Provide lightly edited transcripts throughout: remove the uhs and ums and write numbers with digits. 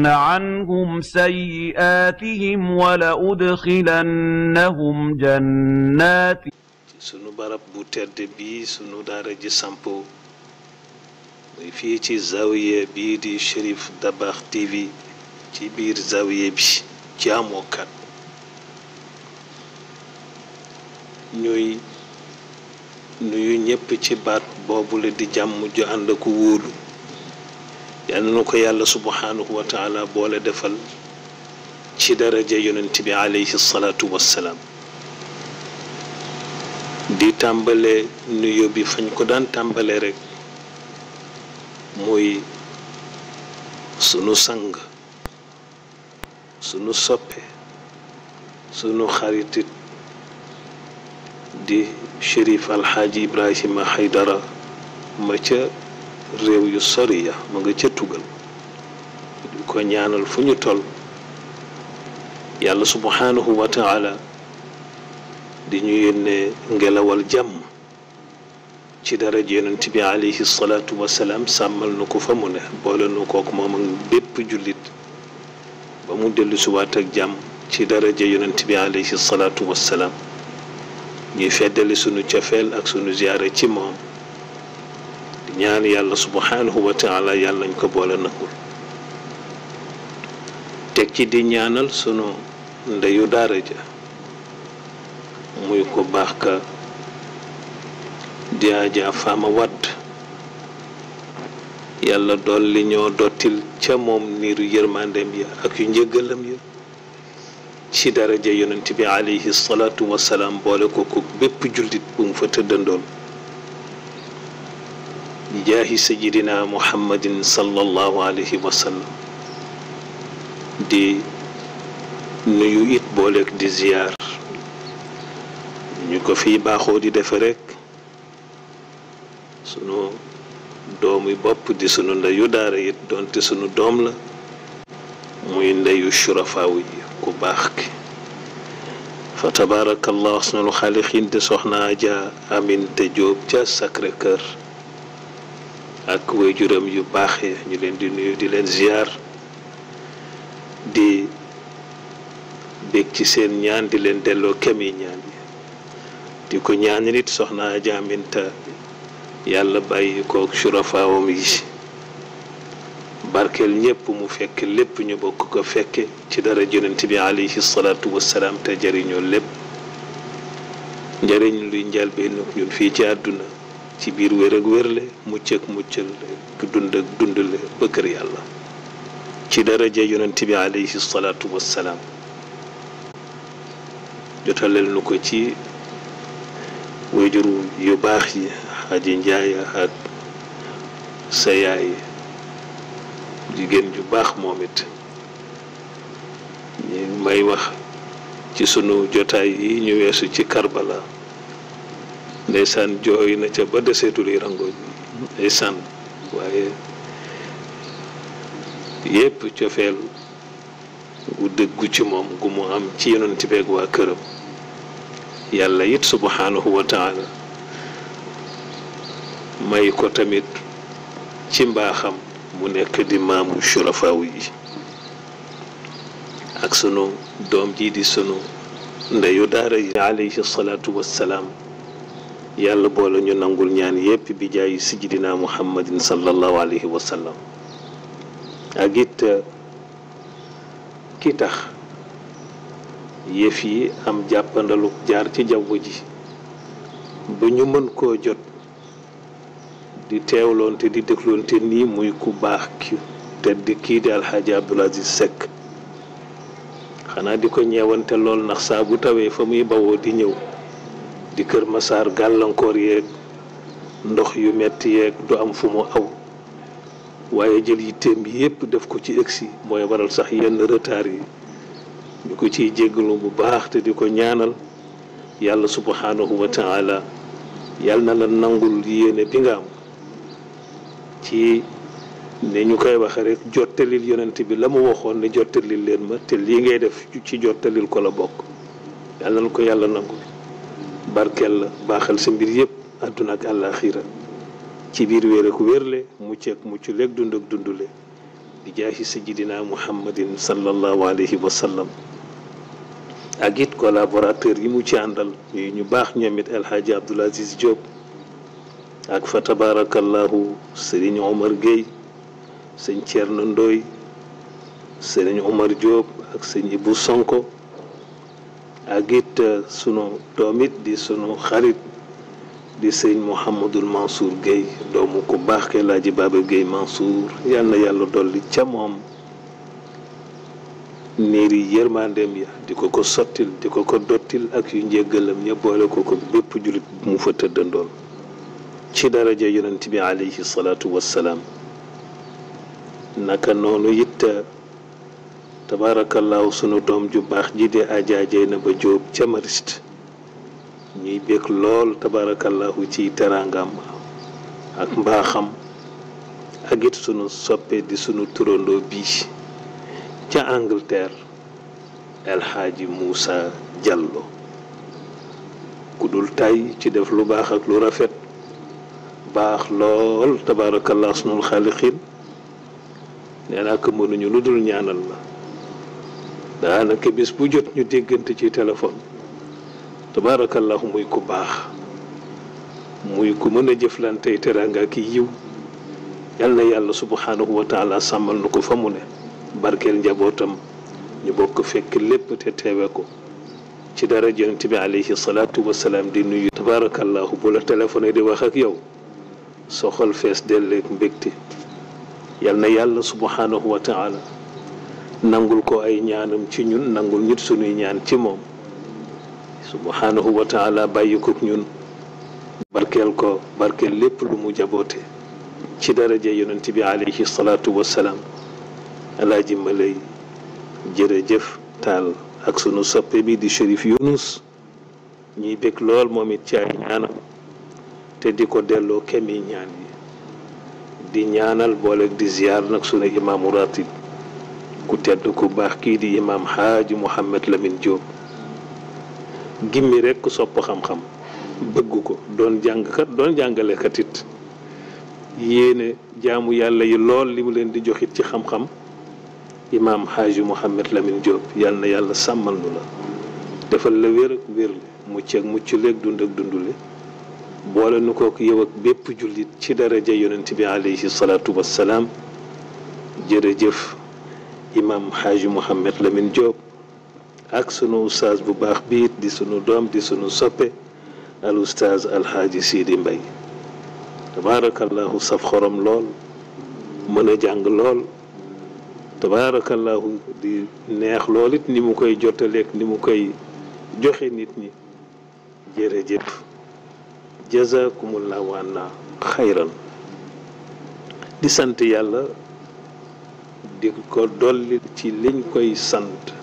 عنهم سيئاتهم ولأدخلنهم جنات sunu barab bu tedd bi sunu daara ji sampo muy fii ci zawiya bii di Cherif Dabakh TV ci biir zawiya bi ci amookat ñuy nuyu ñépp ci baat boobule di jàmm ju ànd ak wóolu yal na ko yàlla subhanahu wa taala boole defal ci daraja yonent bi alayhi salaatu wassalaam di tàmbale nuyo bi fañ ko daan tàmbale rek muy sunu sang sunu soppe sunu xaritit di Cherif Alxaaji Ibrahima Haydara ma ca réew yu sori ya ma nga ca tugal di ko ñaanal fu ñu toll yàlla subhanahu wa taala di ñu yónnee ngelawal jàmm ci dara yonent bi alayhi salaatu wasalaam sàmmal nu ko fa mu ne boole nu kook moom ak bépp jullit ba mu dellu siwaat ak jàmm ci daraja yonent bi alayhi salaatu wasalaam ñuy feddali sunu cofeel ak sunu ziyaare ci moom di ñaan yàlla subhanahu wa taala yàlla nañ ko boole nangul teg ci di ñaanal sunu ndeyu daara ja muy ko baax ka di Ajaa Faama Wadd yàlla dolli ñoo dottil ca moom niiru yërmandeem ya ak yu njëggalam ya ci daraja yonent bi alayhi salaatu wasalaam boole ko ko bépp jullit bu mu fa tëddandoon di jaahi sayidina muhammadin sallallahu alayhi wa sallam di nuyu it booleeg di ziyaar ñu ko fii baaxoo di defe rekk sunu doomi bopp di sunu ndeyu daara it doonte sunu doom la muy ndeyu surafaaw yi ku baax ki fa tabaarakallah ahsanul xaaliqiin di soxna Aja Aminte Jóob ca Sacré-Cœur ak waajuram yu baax ya ñu leen di nuyu di leen ziyaar di bég ci seen ñaan di leen delloo kemi ñaan yi di ko ñaan nit soxna Aja Aminta yàlla bàyyi kook surafaawam yi barkeel ñépp mu fekk lépp ñu bokk ko fekke ci dara yonent bi alayhi salaatu wassalaam te jariñoo lépp njariñ luy njalbeen ñun fii ci àdduna ci biir wér ak wérle mucc ak muccal dund ak dundle ba kër yàlla ci daraja yonent bi alayhi salaatu wassalaam jotaleel nu ko ci wayjuru yu baax yi Aji Njaay ak sa yaay jigéen ju baax moom it ñi may wax ci sunu jotaay yi ñu weesu ci Karbala ndeysaan jooy na ca ba deseetuli rangoñ ndeysaan waaye yépp cofeel gu dëggu ci moom gu mu am ci yonent bi ak waa këram yàlla it subhanahu wa taala may ko tamit ci mbaaxam mu nekk di maamu surafaaw yi ak sunu doom ji di sunu ndeyu daara yi alayhi salaatu wassalaam yàlla boole ñu nangul ñaan yépp bi jaayi sidina muhammadin sallallahu alayhi wa sallam ak it ki tax yëf yi am jàppandalu jaar ci jaww ji ba ñu mën koo jot di teewloonte di dégloonte nii muy ku baax ki te di kii di alxaaji Abdul Aziz Seck xanaa di ko ñeewante lool ndax saa bu tawee fa muy bawoo di ñëw di Kër Masaar gàllankoor yeeg ndox yu metti yeeg du am fu mu aw waaye jël yitteem bi yépp def ko ci ëgsi mooy waral sax yenn retard yi ñu ko ciy jéggalu bu baax te di ko ñaanal yàlla subhanahu wa taala yàlla na la nangul yéene bi nga am ci ne ñu koy waxe rek jottalil yonent bi la mu waxoon ne jottalil leen ma te lii ngay def ci jottalil ko la bokk yàlla na ko yàlla nangul barkeel la baaxal sa mbir yépp àdduna ak àllaaxira ci biir wéer ak wérle mucc ak mucc leeg dund ak dundule di jaahi sayyidina muhammadin sallallahu alayhi wa sallam ak it collaborateur yi mu ci àndal yi ñu baax ñoom it El Hadji Abdoul Aziz Diop ak fa tabarakallahu Serigne Omar Gueye sëñ Thierno Ndoy Serigne Omar Diop ak sëñ Ibou Sonko ak it sunu doom it di sunu xarit di sëñ Mouhamadul Mansour Gueye doomu ku baax ke Laaji Baba Gueye Mansour yal na yàlla dolli ca moom niiri yërmandeem ya di ko ko sottil di ko ko dottil ak yu njéggalam ña boole ko ko bépp julit mu fa tëddandoon ci daraja yonent bi alayhi salaatu wassalaam naka noonu it tabarakallahu sunu doom ju baax ji di ajaajee na ba jóob ca Mariste ñuy bég lool tabarakallahu ci teraangam ak mbaaxam ak it sunu soppe di sunu turandoo bii ca Angleterre El Hadji Moussa Diallo ku dul tay ci def lu baax ak lu rafet baax lool tabarakallah sunul xaaliqin nee naa ko mënuñu lu dul ñaanal la daanaka bis bu jot ñu déggante ci téléphone tabarakallahu muy ku baax muy ku mën a jëflantey teranga ki yiw yal na yàlla subhanahu wa taala sàmmal nu ko fa mu ne barkeel njabootam ñu bokk fekk lépp te teewe ko ci dara yonent bi alayhi salaatu wasalaam di nuyu tabarakallahu bu la téléphoné di wax ak yow soxol fees delleeg mbégte yal na yàlla subhanahu wa taala nangul ko ay ñaanam ci ñun nangul ñit sunuy ñaan ci moom subhanahu wa taala bàyyi ko ñun barkeel ko barkeel lépp lu mu jaboote ci daraja yonent bi alayhi salaatu wasalaam alaaji Malay jërëjëf taal ak sunu soppe bi di Chérif Younous ñuy bég lool moom it ci ay ñaanam te di ko delloo kemi ñaan yi di ñaanal booleeg di ziar nag sunu imaamu ratib ku tedd ku baax kii di imaam Haaji Mouhamed Lamine Diop gimmi rek ku sopp xam-xam bëgg ko doon jàngkat doon jàngalekat it yéene jaamu yàlla yi lool li mu leen di joxit ci xam-xam imaam Haaji Mouhamed Lamine Diop yal na yàlla sàmmal nu la defal la wér ak wérle mucc ak mucc leeg dund ak dundule boole nu kook yow ak bépp jullit ci daraja yonent bi alayhi salaatu wassalaam jërëjëf imaam Haaji Mouhamed Lamine Diop ak sunu ustaaz bu baax biit di sunu doom di sunu soppe al ustaaz alxaaji Sidi Mbay tabaarakallahu saf xorom lool mën a jàng lool tabaarakallahu di neex lool it ni mu koy jottaleeg ni mu koy joxe nit ñi jërëjëf jazakumullahu anna xayran di sant yàlla di ko dolli ci liñ koy sant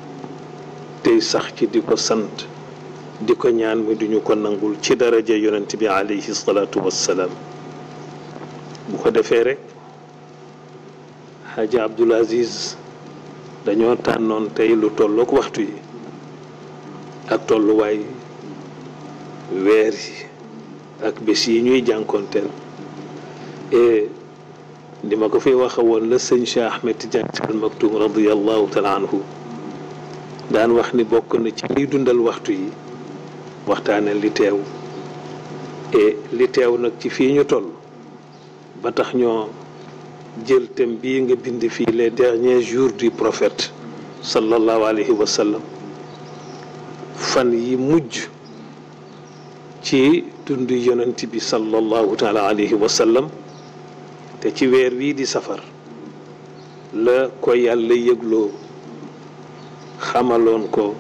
tey sax ci di ko sant di ko ñaan mi duñu ko nangul ci daraja yonent bi alayhi salaatu wassalaam bu ko defee rek Hadji Abdoul Aziz dañoo tànnoon tey lu tollook waxtu yi ak tolluwaay weer yi ak bés yi ñuy jànkoonteel et di ma ko fi waxa woon la sëñ Cheikh Ahmed Tidiane Al Maktoum radiyallahu taala anhu daan wax ni bokk na ci liy dundal waxtu yi waxtaane li teew et li teew nag ci fii ñu toll ba tax ñoo jël thème bii nga bind fii les derniers jours du prophète sallallahu alayhi wa sallam fan yi mujj ci dund yonent bi sallallahu taala alayhi wa sallam te ci weer wii di safar la ko yàlla yëgloo xamaloon ko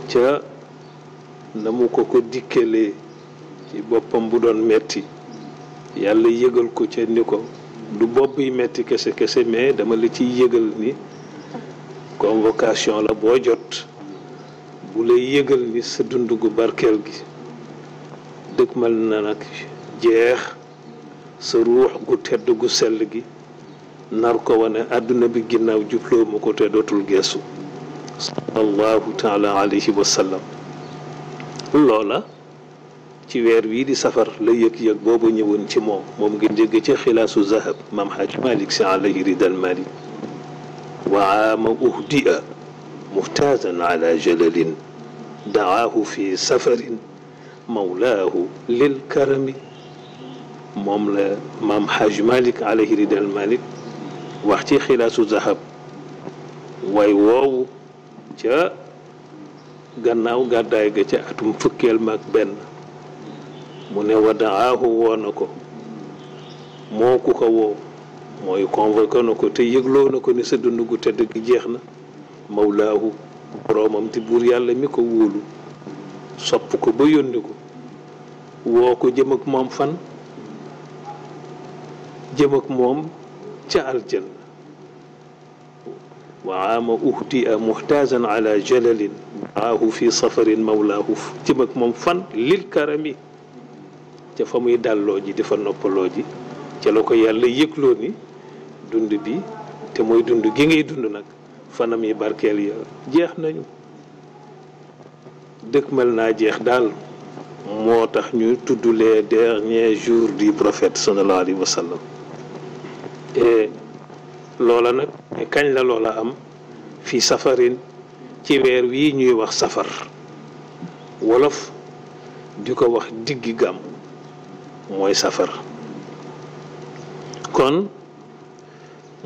ca na mu ko dikkalee ci boppam bu doon metti yàlla yëgal ko ca ni ko du bopp yi metti kese kese mais dama la ciy yëgal ni convocation la boo jot bu lay yëgal ni sa dund gu barkeel gi dëgmal na nag jeex sa ruux gu tedd gu sell gi nar ko wane àdduna bi ginnaaw jubloo ma ko te dootul geesu sallallahu taala alayhi wa sallam loola ci weer wii di safar la yëg-yëg boobu ñëwoon ci moom ngeen dégg ci xilaasu zahab maam Haaj Malik Si alayhi ridal malik wa aama uhdia muhtazan ala jalalin daahu fi safarin mawlaahu lil karami moom la maam Haaj Malik alayhi ridal malik wax ci xilaasu zahab way woowu ca gannaaw gàddaay ga ca atum fukkeel maag benn mu ne wa daahu woo na ko moo ku ko woo mooy convoqué na ko te yëgloo na ko ni sa dund gu tedd gi jeex na mawlaahu boroomam ti buur yàlla mi ko wóolu sopp ko ba yónni ko woo ko jëm ak moom fan jëm ak moom ca aljanna wa aama uhdia muhtazan ala jalalin daahu fi safarin mawlaahu jëm ak moom fan lil karami ca fa muy dàlloo ji di fa noppaloo ji ca la ko yàlla yëgloo ni dund bi te mooy dund gi ngay dund nag fanam yi barkeel ya jeex nañu dëkkmal naa jeex daal moo tax ñu tudd les derniers jours du prophète sallallahu alayhi wa sallam et loola nag kañ la loola am fi safarin ci weer wii ñuy wax safar wolof di ko wax diggi gàmm mooy safar kon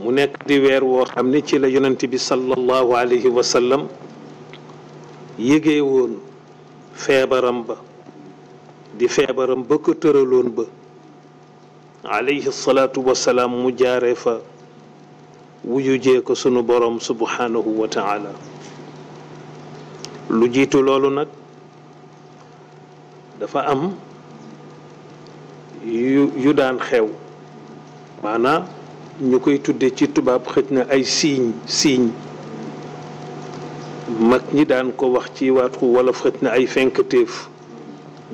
mu nekk di weer woo xam ne ci la yonent bi sallallahu alayhi wa sallam yëgee woon feebaram ba di feebaram ba ko tëraloon ba alayhi salaatu wasalaam mu jaaree fa wuyu jee ko sunu borom subhanahu wa taala lu jiitu loolu nag dafa am yu daan xew maanaam ñu koy tudde ci tubaab xëj na ay signe mag ñi daan ko wax ci waatu wala xëj na ay fenkateef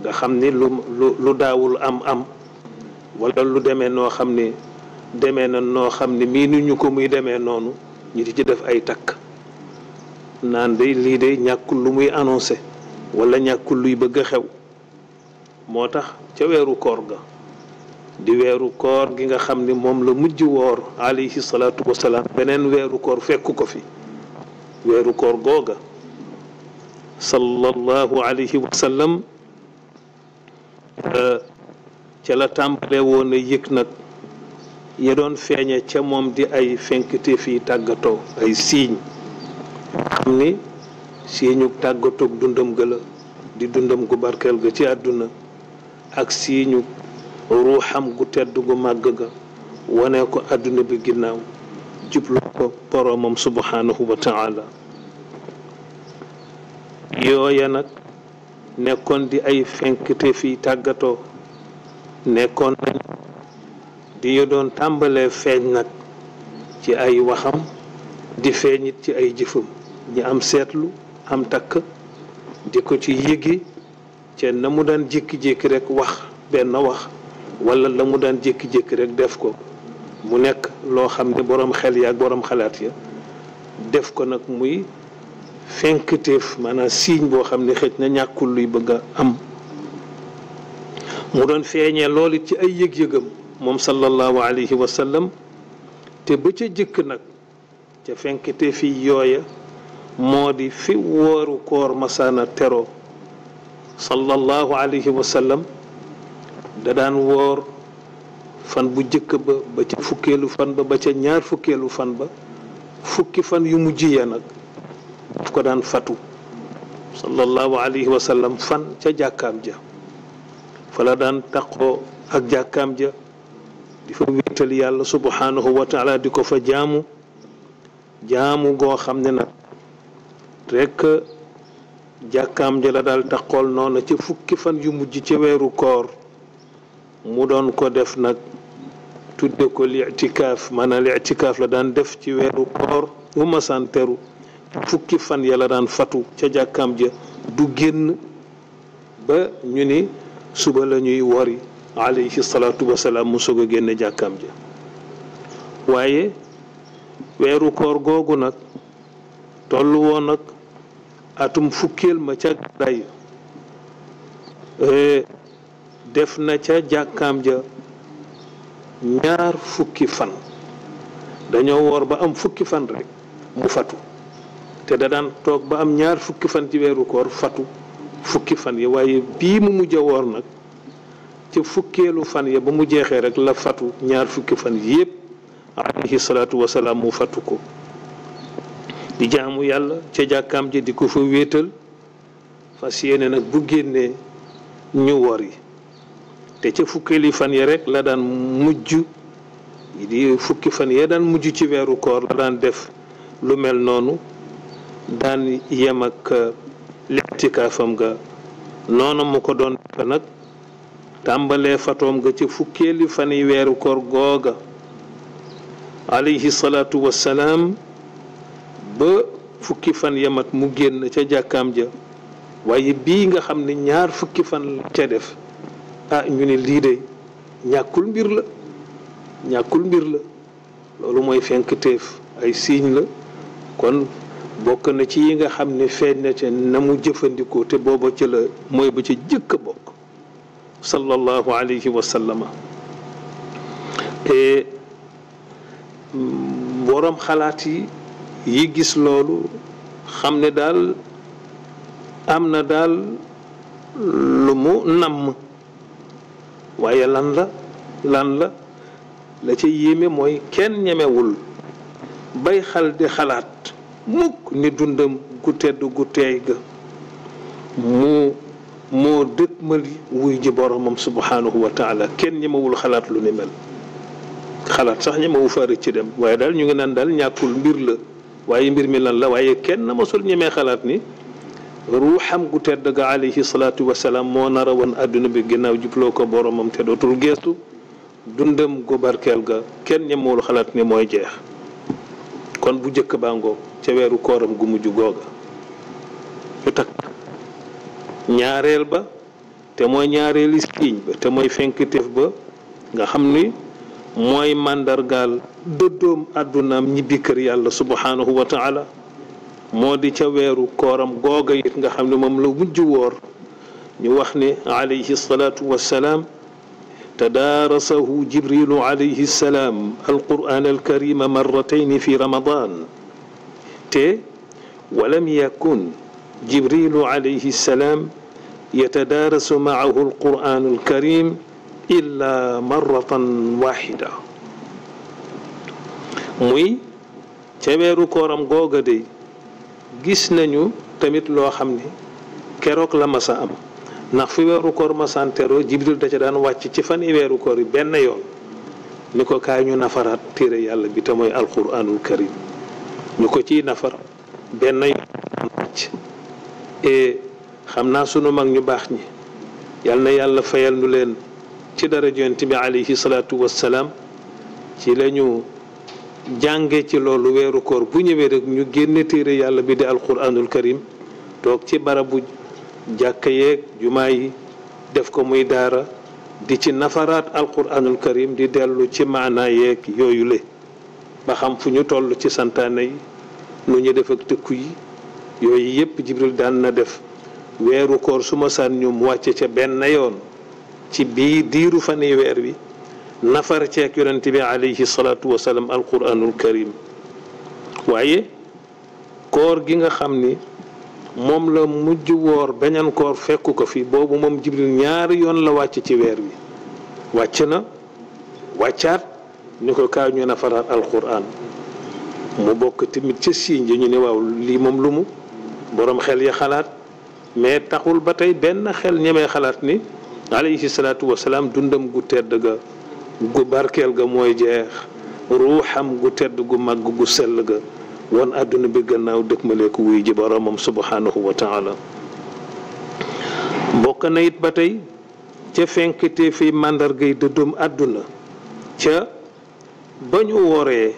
nga xam ni lu daawul am wala lu demee noo xam ne demee na noo xam ne mii nu ñu ko muy demee noonu ñu di ci def ay takk naan day lii day ñàkkul lu muy annoncé wala ñàkkul luy bëgg a xew moo tax ca weeru koor ga di weeru koor gi nga xam ni moom la mujj woor alayhi salaatu wasalaam beneen weeru koor fekku ko fi weeru koor googa sallallahu alayhi wa sallam ca la tàmbale woon a yëg nag ya doon feeñe ca moom di ay fenkte fii tàggatoo ay siiñ xam ni siiñu tàggatoog dundam ga la di dundam gu barkeel ga ci àdduna ak siiñu ruuxam gu tedd gu màgg ga wane ko àdduna bi ginnaaw jublu ko boroomam subhanahu wa taala yooya nag nekkoon di ay fenkte fii tàggatoo nekkoon nañ di yo doon tàmbalee feeñ nag ci ay waxam di feeñit ci ay jëfam ñi am seetlu am takk di ko ci yëgi ca na mu daan jékki-jékki rek wax benn wax wala la mu daan jékki-jékki rek def ko mu nekk loo xam ne boroom xel ya ak boroom xalaat ya def ko nag muy fenkteef maanaam signe boo xam ne xëj na ñàkkul luy bëgg a am mu doon feeñee loolu it ci ay yëg-yëgam moom sallallahu alayhi wa sallam te ba ca jëkk nag ca fenkteef yi yooya moo di fi wooru koor masaana tero sallallahu alayhi wa sallam da daan woor fan bu jëkk ba ca fukkeelu fan ba ca ñaar fukkeelu fan ba fukki fan yu mujj ya nag daf ko daan fatu sallallahu alayhi wa sallam fan ca jàkkaam ja fa la daan taqoo ak jàkkaam ja di fa wéetal yàlla subhanahu wa taala di ko fa jaamu goo xam ne nag rekk jàkkaam ja la daal taqool noona ca fukki fan yu mujj ca weeru koor mu doon ko def nag tudde ko li'tikaaf maanaam li'tikaaf la daan def ci weeru koor mu masaan teru fukki fan ya la daan fatu ca jàkkaam ja du génn ba ñu ni suba la ñuy wori alayhi salaatu wasalaam mu soog a génne jàkkaam ja waaye weeru koor googu nag tollu woon nag atum fukkeel ma ca gàddaay def na ca jàkkaam ja ñaar fukki fan. dañoo woor ba am fukki fan rek mu fatu te da daan toog ba am ñaar fukki fan ci weeru koor fatu fukki fan yi waaye bii mu mujj a woor nag ci fukkeelu fan ya ba mu jeexee rek la fatu ñaar fukki fan yépp alayhi salaatu wasalaam mu fatu ko di jaamu yàlla ca jàkkaam ji di ko fa wéetal fas yéene nag bu génnee ñu wori te ca fukkeeli fan ya rek la daan mujj di fukki fan ya daan mujj ci weeru koor la daan def lu mel noonu daan yem ak litikaafam ga noonu mu ko doon defe nag tàmbalee fatoom ga ci fukkeeli fan yi weeru koor googa alayhi salaatu wassalaam ba fukki fan yamat mu génn ca jàkkaam ja waaye bii nga xam ne ñaar fukki fan la ca def ñu ne lii de ñàkkul mbir la loolu mooy fenk téef ay signe la kon bokk na ci yi nga xam ne feeñ na ca na mu jëfandikoo te booba ca la mooy ba ca jëkk a bokk sallallahu alayhi wa sallama te boroom xalaat yi gis loolu xam ne daal am na daal lu mu namm waaye lan la ca yéeme mooy kenn ñemewul bay xal di xalaat mukk ni dundam gu tedd gu teey ga moo dëkkmali wuy ji boromam subhanahu wa taala kenn ñemewul xalaat lu ni mel xalaat sax ñemewu fa rëcc dem waaye daal ñu ngi naan daal ñàkkul mbir la waaye mbir mi lan la waaye kenn masul ñemee xalaat ni ruuxam gu tedd ga alayhi salaatu wasalaam moo nar a woon àdduna bi ginnaaw jubloo ko boromam te dootul geestu dundam gu barkeel ga kenn ñemewul xalaat ni mooy jeex kon bu jëkk baa ngoog ca weeru kooram gu mujj googa ñu takk ñaareel ba te mooy ñaareeli siiñ ba te mooy fenkitéef ba nga xam ni mooy màndargaal dëddoom àddunaam ñibbi kër yàlla subhanahu wa taala moo di ca weeru kooram googa it nga xam ne moom la mujj woor ñu wax ne alayhi salaatu wassalaam tadaarasahu jibrilu alayhi salaam alquran alkarima marratayni fi ramadan te walam yakun jibrilu alayhi salaam yatadaarasu maahu alquran alkarim illa marratan waxida muy ca weeru kooram googa de gis nañu tamit loo xam ne keroog la masa am ndax fi weeru koor masantero jibril da ca daan wàcc ci fan i weeru koor yi benn yoon ni ko kaay ñu nafaraat téere yàlla bi te mooy alquranul karim ñu ko ciy nafar benn yoon wàcc xam naa sunu mag ñu baax ñi yal na yàlla fayal nu leen ci dara yonent bi alayhi salaatu wassalaam ci lañu jànge ci loolu weeru koor bu ñëwee rek ñu génne téere yàlla bi di alquranul karim toog ci barabu jàkka yeeg jumaa yi def ko muy daara di ci nafaraat alquranul karim di dellu ci maanaa yeeg yooyu le ba xam fu ñu toll ci santaane yi nu ñu def ak tëkku yi yooyu yépp jibril daan na def weeru koor su ma saan ñu wàcce ca benn yoon ci bii diiru fani weer wi nafar ceek yonent bi alayhi salaatu wasalaam alquranul karim waaye koor gi nga xam ni moom la mujj woor beñan koor fekku ko fi boobu moom jibril ñaari yoon la wàcc ci weer wi wàcc na wàccaat ni ko kaay ñu nafaraat alquran mu bokk tamit ca siiñ ja ñu ne waaw lii moom lu mu boroom xel ya xalaat mais taxul ba tey benn xel ñemee xalaat ni alayhi salaatu wasalaam dundam gu tedd ga gu barkeel ga mooy jeex ruuxam gu tedd gu màgg gu sell ga won àdduna bi gannaaw dëkkmale ko wuy ji boromam subhanahu wa taala bokk na it ba tey ca fenkte fi màndargay dëddum àdduna ca ba ñu woree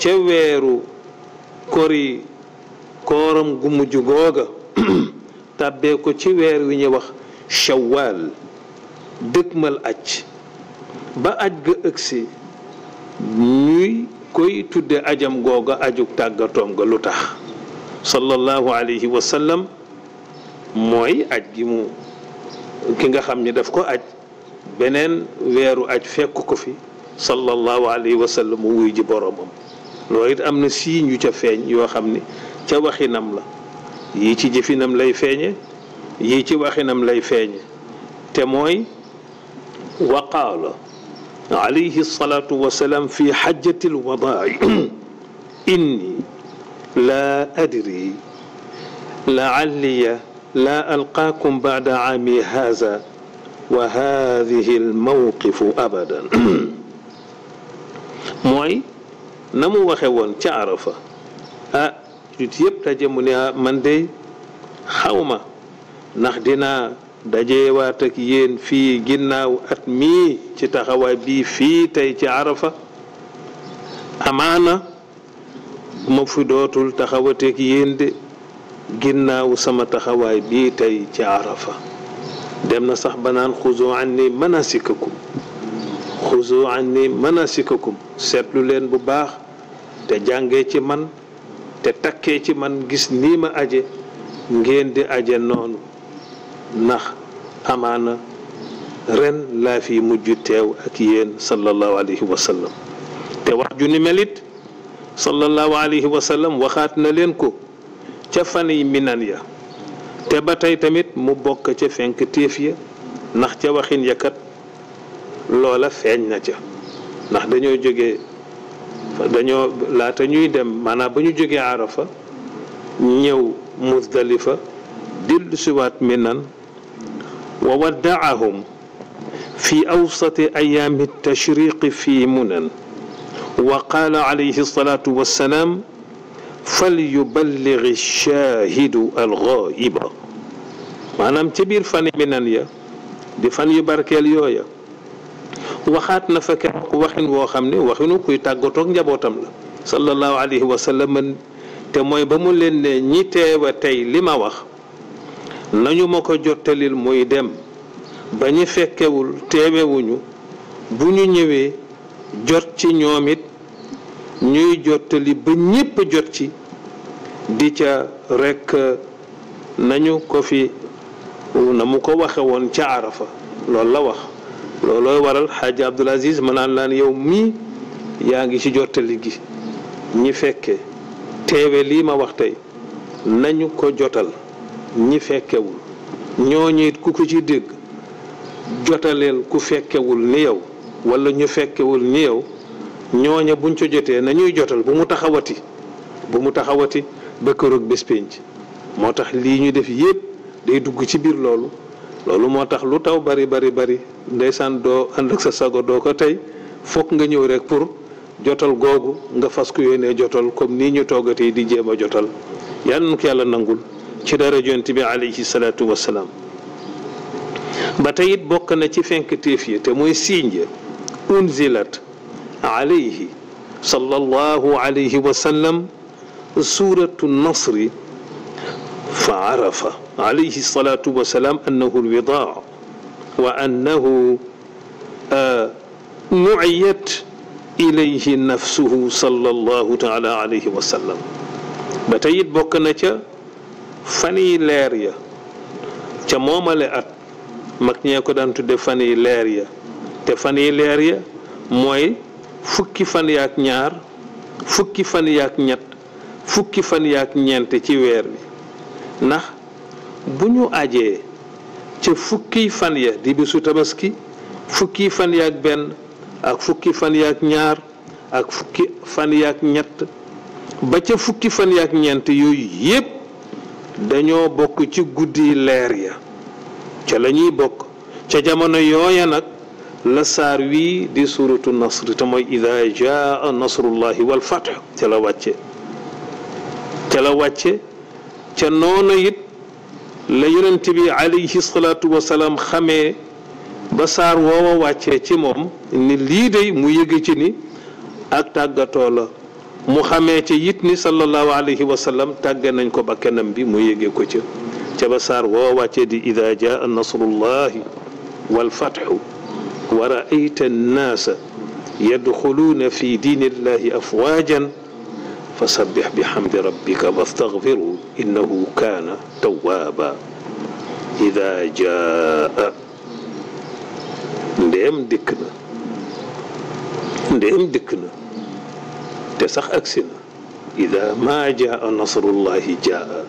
ca weeru kori kooram gu mujj googa tàbbee ko ci weer wi ñuy wax shawwal dëkkmal aj ba aj ga ëgsi ñuy koy tudde ajam googa ajug tàggatoom ga lu tax sallallahu alayhi wa sallam mooy aj gi mu ki nga xam ni daf ko aj beneen weeru aj fekk ko fi sallallahu alayhi wa sallam mu wuy ji boromam. loolu it am na siiñ yu ca feeñ yoo xam ni ca waxinam la, yii ci jëfinam lay feeñe, yii ci waxinam lay feeñe. te mooy wa qaala alayhi salaatu wasalaam fi xajjati alwadaa'i inni laa adri la'alliya laa alqaakum ba'da aami haaza wa haadihi almawqifu abadan. mooy na mu waxe woon ca Arafa, julit yëpp daje mu ne man de xawma ndax dinaa dajewaat ak yéen fii ginnaaw at mii ci taxawaay bii fii tey ci Arafa. amaana ma fi dootul taxawateeg yéen de ginnaaw sama taxawaay bii tey ci Arafa. dem na sax ba naan xuzu anni manasikakum, xuzu anni manasikakum, seetlu leen bu baax te jàngee ci man te takkee ci man, gis nii ma aje ngeen di aje noonu, ndax amaana ren laa fi mujj teew ak yéen sallallahu alayhi wa sallam. te wax ju ni melit sallallahu alayhi wa sallam waxaat na leen ko ca fan yi minan ya, te ba tey tamit mu bokk ca fenk téef ya, ndax ca waxin yakat loola feeñ na ca. ndax dañoo laata ñuy dem, maanaam ba ñu jógee Arafa ñëw Muzdalifa dellu siwaat Minan, wa waddaahum fi awsati ayaami tashriqi fi Munan, wa qaala alayhi salaatu wassalaam falyuballigh ash-shaahidu al-ghaa'iba. maanaam ci biir fan Minan ya di fan yu barkeel yooya waxaat na fa keroog waxin woo xam ne waxinu kuy tàggatoog njabootam la sallallahu alayhi wa sallam. te mooy ba mu leen ne ñi teewa tey li ma wax nañu ma ko jottalil muy dem, ba ñu fekkewul teewewuñu bu ñu ñëwee jot ci ñoom it ñuy jottali ba ñépp jot ci, di ca rekk nañu ko fi na mu ko waxe woon ca Arafa. loolu la wax. loolooy waral xaaji Abdul Aziz ma naan laan yow mii yaa ngi ci jottali gi, ñi fekke teewe lii ma wax tey nañu ko jotal ñi fekkewul. ñooñu it ku ko ci dégg jotaleel ku fekkewul ni yow wala ñu fekkewul ni yow. ñooña buñ ko jotee nañuy jotal bu mu taxawati ba këroog bés pénc. moo tax lii ñu def yépp day dugg ci biir loolu moo tax lu taw bari ndeysaan doo ànd ak sa sago doo ko tey, fokk nga ñëw rek pour jotal googu nga fas ko yéenee jotal comme nii ñu toogatee di jéem a jotal. yal na ko yàlla nangul ci dara Yonent bi alayhi salaatu wassalaam. ba tey it bokk na ci fenk téef yi te muy siiñ ya unzilat alayhi sallallahu alayhi wa sallam suuratu nasri fa arafa alayhi salaatu wassalaam annahu alwidaa wa annahu nu'iyat ilayhi nafsuhu sallallahu taala alayhi wa sallam. ba tey it bokk na ca fani leer ya ca moomale at mag ñee ko daan tudde fani leer ya. te fani leer ya mooy fukki fan yaak ñaar, fukki fan yaak ñett, fukki fan yaak ñeent ci weer wi. ndax bu ñu ajee ca fukki fan ya di bisu tabaski, fukki fan yaak benn ak fukki fan yaak ñaar ak fukki fan yaak ñett ba ca fukki fan yaak ñeent, yooyu yépp dañoo bokk ci guddi leer ya, ca la ñuy bokk. ca jamono yooya nag la saar wii di suratu nasr te mooy ida jaa nasrullahi wal fath ca la wàcce ca noona it la yonent bi alayhi salaatu wasalaam xamee ba saar woowa wàccee ci moom ni lii day mu yëge ci ni ak tàggatoo la. mu xamee ca it ni sallallahu alayhi wa sallam tàgge nañ ko ba kanam bi mu yëge ko ca ba saar woowa wàccee di ida jaa nasrullahi wal fathu wa ra'ayta annaasa yadxuluuna fi diinillahi afwaajan fasabbih bihamdi rabbika wastaghfirhu innahu kaana tawwaaba. ida jaa ndéem dikk na te sax agsi na ida maa jaa nasrullahi jaa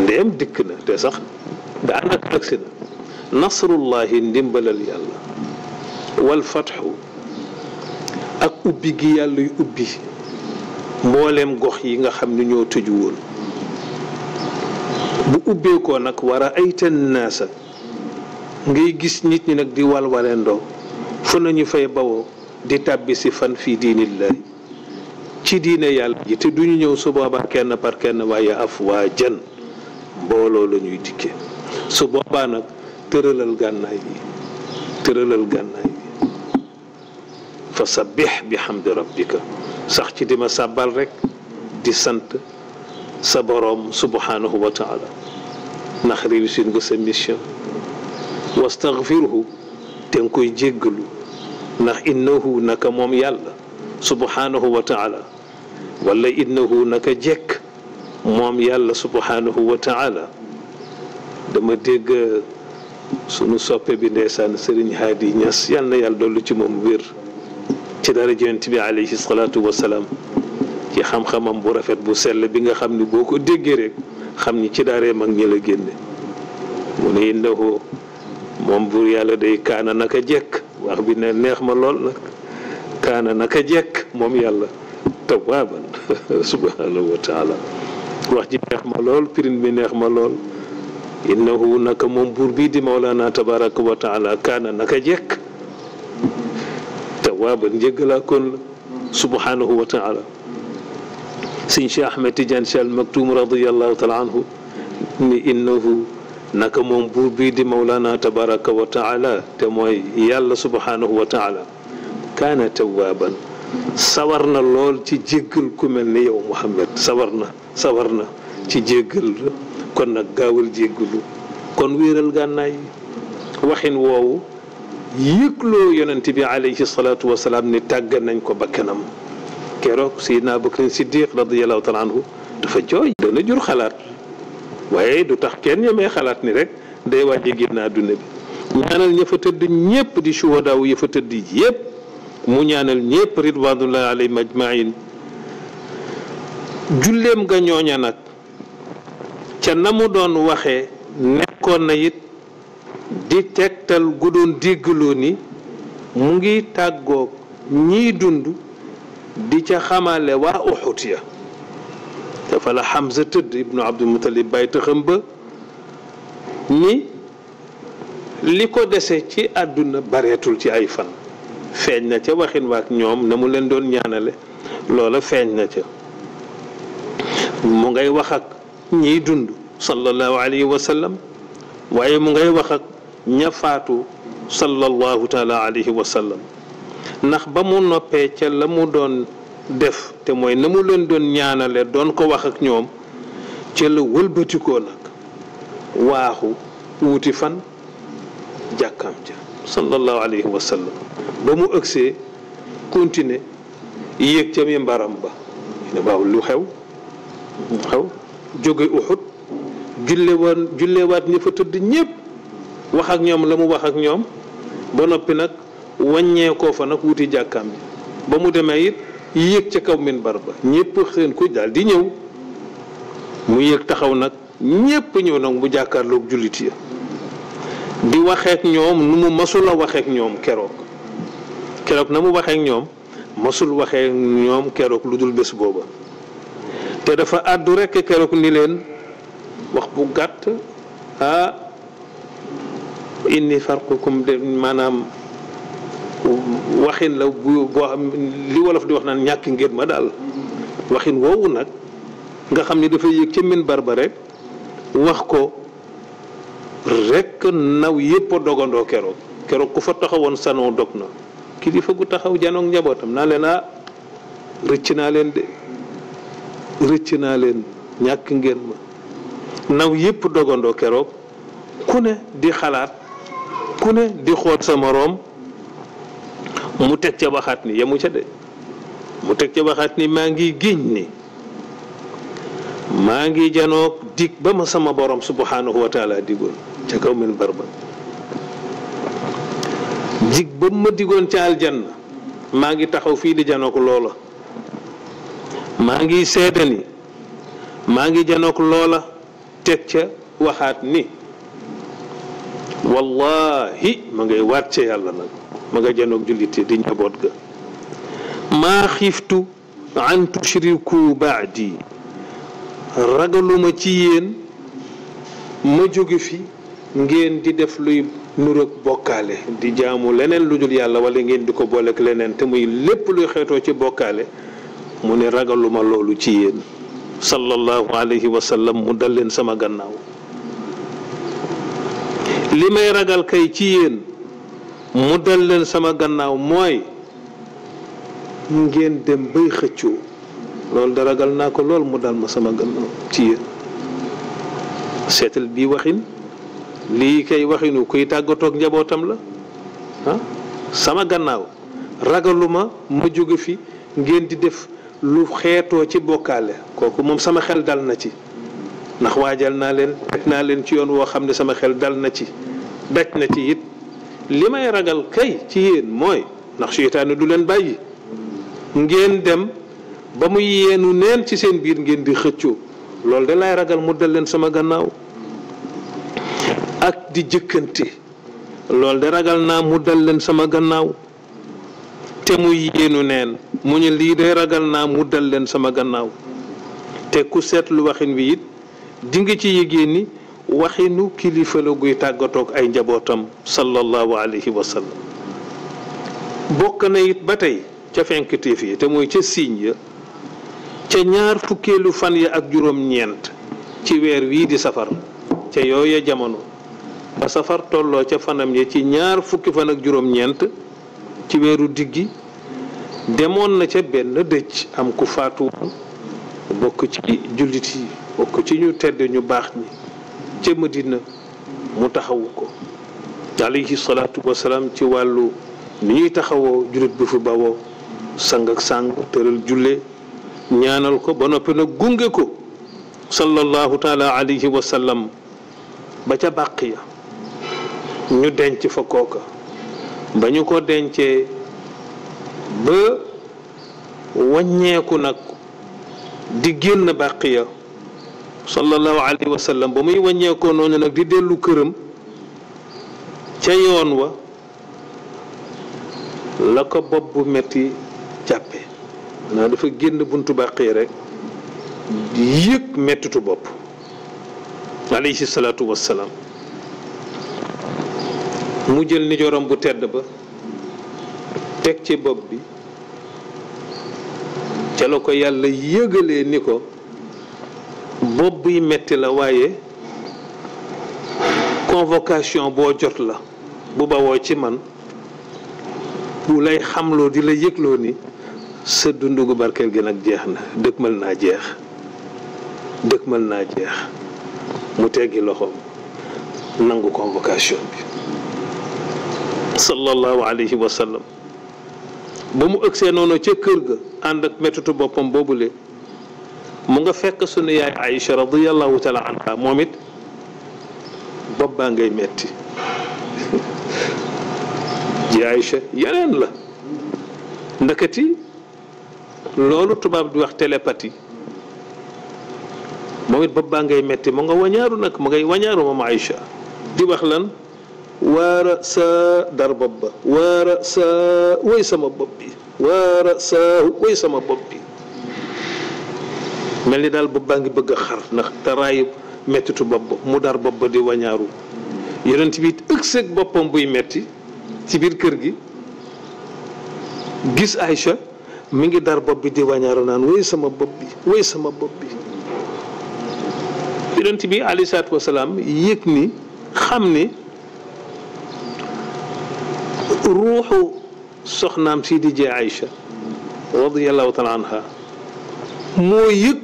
ndéem dikk na te sax daanaka agsi na nasrullahi ndimbalal yàlla wal fatxu ak ubbi gi yàlla yu ubbi mbooleem gox yi nga xam ni ñoo tëju woon bu ubbeekoo nag war a aytan naasa ngay gis nit ñi nag di walwalendoo fu nañu fay bawoo di tàbbi si fan fii diinillahi ci diine yàlla ji te duñu ñëw su boobaa kenn par kenn waaye afwaajan mbooloo la ñuy dikkee su boobaa nag tëralal gànnaay yi fa sabbih bi hamdi rabbika sax ci dima sàbbal rek di sant sa boroom subhanahu wa taala ndax réussir nga sa mission wastaghfirhu te nga koy jéggalu ndax innahu naka moom yàlla subhanahu wa taala wala innahu naka jekk moom yàlla subhanahu wa taala dama dégg sunu soppe bi ndeysaan Sëriñ Haadi Ñas yal na yàlla dollu ci moom wér ci dara Yonent bi alayhi salaatu wasalaam ci xam-xamam bu rafet bu sell bi nga xam ni boo ko déggee rek xam ni ci daaree mag ñi la génne mu ne innahu moom buur yàlla day kaana naka jekk wax bi ne neex ma lool nag kaana naka jekk moom yàlla tawaaban subhanahu wa taala wax ji neex ma lool pirin bi neex ma lool innahu naka moom buur bii di mawlaana tabaraka wa taala kaana naka jekk tawaaban njëggalaa kon la subhanahu wa taala sëñ Cheikh Ahmed Tidiane Sy Al Maktoum radiyallahu taala anhu ni innahu naka moom buur bii di mawlaana tabaraka wa taala te mooy yàlla subhanahu wa taala kaana tawaaban sawar na lool ci jéggal ku mel ni yow Muhammad sawar na ci jéggal kon nag gaawal jéggalu kon wéeral gànnaay waxin woowu yëgloo yonent bi alayhi salaatu wasalaam ni tàgg nañ ko bakkanam keroog Seydina Bakrin Siddiq radiyallahu taala anhu dafa jooy dana jur xalaat waaye du tax kenn ñemee xalaat ni rek day wàjje génn àdduna bi ñaanal ña fa tëdd ñépp di shuhadaaw ya fa tëdd yépp mu ñaanal ñépp ridwanullahi alayhim ajmain julleem nga ñooña nag ca na mu doon waxee nekkoon na it di tegtal gu doon déggloo ni mu ngi tàggoog ñiy dund di ca xamale waa Uxud ya dafa la Hamza tëdd ibnu Abdul Muttalib bàyyi taxam ba ni li ko dese ci àdduna bareetul ci ay fan feeñ na ca waxin waak ñoom na mu leen doon ñaanale loola feeñ na ca mu ngay wax ak ñiy dund sallallahu alayhi wa sallam waaye mu ngay wax ak ña faatu sallallahu taala alayhi wa sallam ndax ba mu noppee ca la mu doon def te mooy na mu leen doon ñaanale doon ko wax ak ñoom ca la wëlbatikoo nag waaxu wuti fan jàkkaam ja sallallahu alayhi wa sallam ba mu ëgsee continuer yéeg ca mi mbaram ba ne waaw lu xew jóge Uhud jullewaat ñi fa tëdd ñépp wax ak ñoom la mu wax ak ñoom ba noppi nag wàññeekoo fa nag wuti jàkkaam ji ba mu demee it yéeg ca kaw minbar ba ñépp seen ko daal di ñëw mu yéeg taxaw nag ñépp ñëw nag mu jàkkaarloog jullit ya di waxeek ñoom nu mu masul a waxeek ñoom keroog na mu waxeek ñoom masul waxeek ñoom keroog lu dul bés booba te dafa àddu rekk keroog ni leen wax bu gàtt inni farqukum de maanaam waxin la boo xam li wolof di wax naan ñàkk ngeen ma daal waxin woowu nag nga xam ni dafa yéeg ca minbar ba rek wax ko rek naw yépp a dogandoo keroog ku fa taxawoon sanoo dog na kilifa gu taxaw janoog njabootam naa leen rëcc naa leen ñàkk ngeen ma naw yépp dogandoo keroog ku ne di xalaat ku ne di xool sa moroom mu teg ca waxaat ni yemu ca de mu teg ca waxaat ni maa ngi géñ ni maa ngi janoog dig ba ma sama borom subhanahu wa taala digoon ca kaw minbar ba dig ba ma digoon ca aljanna maa ngi taxaw fii di janook loola maa ngi seede ni maa ngi janook loola teg ca waxaat ni wallahi ma ngay waat ca yàlla nag ma nga janook jullite di njaboot ga maa xiftu an tushriku baadi ragaluma ci yéen ma jóge fi ngeen di def luy nurug bokkaale di jaamu leneen lu dul yàlla wala ngeen di ko booleek leneen te muy lépp luy xeetoo ci bokkaale mu ne ragaluma loolu ci yéen sallallahu alayhi wa sallam mu dal leen sama gannaaw li may ragal kay ci yéen mu dal leen sama gannaaw mooy ngeen dem bay xëccoo loolu da ragal naa ko lool mu dal ma sama gannaaw ci yéen seetal bii waxin lii kay waxinu kuy tàggatoog njabootam la sama gannaaw ragaluma ma jóge fi ngeen di def lu xeetoo ci bokkaale kooku moom sama xel dal na ci ndax waajal naa leen teg naa leen ci yoon woo xam ne sama xel dal na ci daj na ci it li may ragal kay ci yéen mooy ndax seytaane du leen bàyyi ngeen dem ba mu yeenu neen ci seen biir ngeen di xëccoo loolu de lay ragal mu dal leen sama gannaaw ak di jëkkante loolu de ragal naa mu dal leen sama gannaaw te muy yéenu neen mu ñu lii de ragal naa mu dal leen sama gannaaw te ku seetlu waxin wi it di nga ci yëgee ni waxinu kilifa la guy tàggatoog ay njabootam sallallahu alayhi wa sallam bokk na it ba tey ca fenkteef yi te mooy ca siiñ ya ca ñaar fukkeelu fan ya ak juróom-ñeent ci weer wii di safar ca yooya jamono ba safar tolloo ca fanam ya ci ñaar fukki fan ak juróom-ñeent ci weeru diggi demoon na ca benn dëj am ku faatu bokk ci jullit yi bokk ci ñu tedd ñu baax ñi ca Madina mu taxawu ko alayhi salaatu wasalaam ci wàllu ni ñuy taxawoo jullit bu fi bawoo sang ak sang tëral julle ñaanal ko ba noppi nag gunge ko sallallahu taala alayhi wa sallam ba ca bàq ya ñu denc fa kooka ba ñu ko dencee ba wàññeeku nag di génn bàq ya sallallahu alayhi wa sallam ba muy wàññeekoo noonu nag di dellu këram ca yoon wa la ko bopp bu metti jàppe naa dafa génn buntu bàq yi rek yëg mettitu bopp alayhi salaatu wassalaam mu jël nijooram bu tedd ba teg ci bopp bi ca la ko yàlla yëgalee ni ko bopp buy metti la waaye convocation boo jot la bu bawoo ci man bu lay xamloo di la yëgloo ni sa dundu gu barkeel gi nag jeex na dëkkmal naa jeex mu teggi loxoom nangu convocation bi sallallahu alayhi wa sallam ba mu ëgsee noonu ca kër ga ànd ak mettitu boppam boobule mu nga fekk sunu yaay Aïcha radiyallahu taala anha moom it bopp baa ngay metti ji Aïcha yeneen la ndakati loolu tubaab di wax télépathie moom it bopp baa ngay metti mu nga wañaaru nag mu ngay wañaaru moom Aïcha di wax lan waara sa dar bopp ba waara sa woy sama bopp bi waara sa woy sama bopp bi mel ni daal bopp baa ngi bëgg a xar ndax taraayu mettitu bopp ba mu dar bopp ba di wañaaru yonent bi ëgseeg boppam buy metti ci biir kër gi gis Aïcha mi ngi dar bopp bi di wañaaru naan woy sama bopp bi woy sama bopp bi yonent bi alayhi salaatu wasalaam yëg ni xam ni ruuxu soxnaam si di jee Aïcha radiyallahu taala anha moo yëg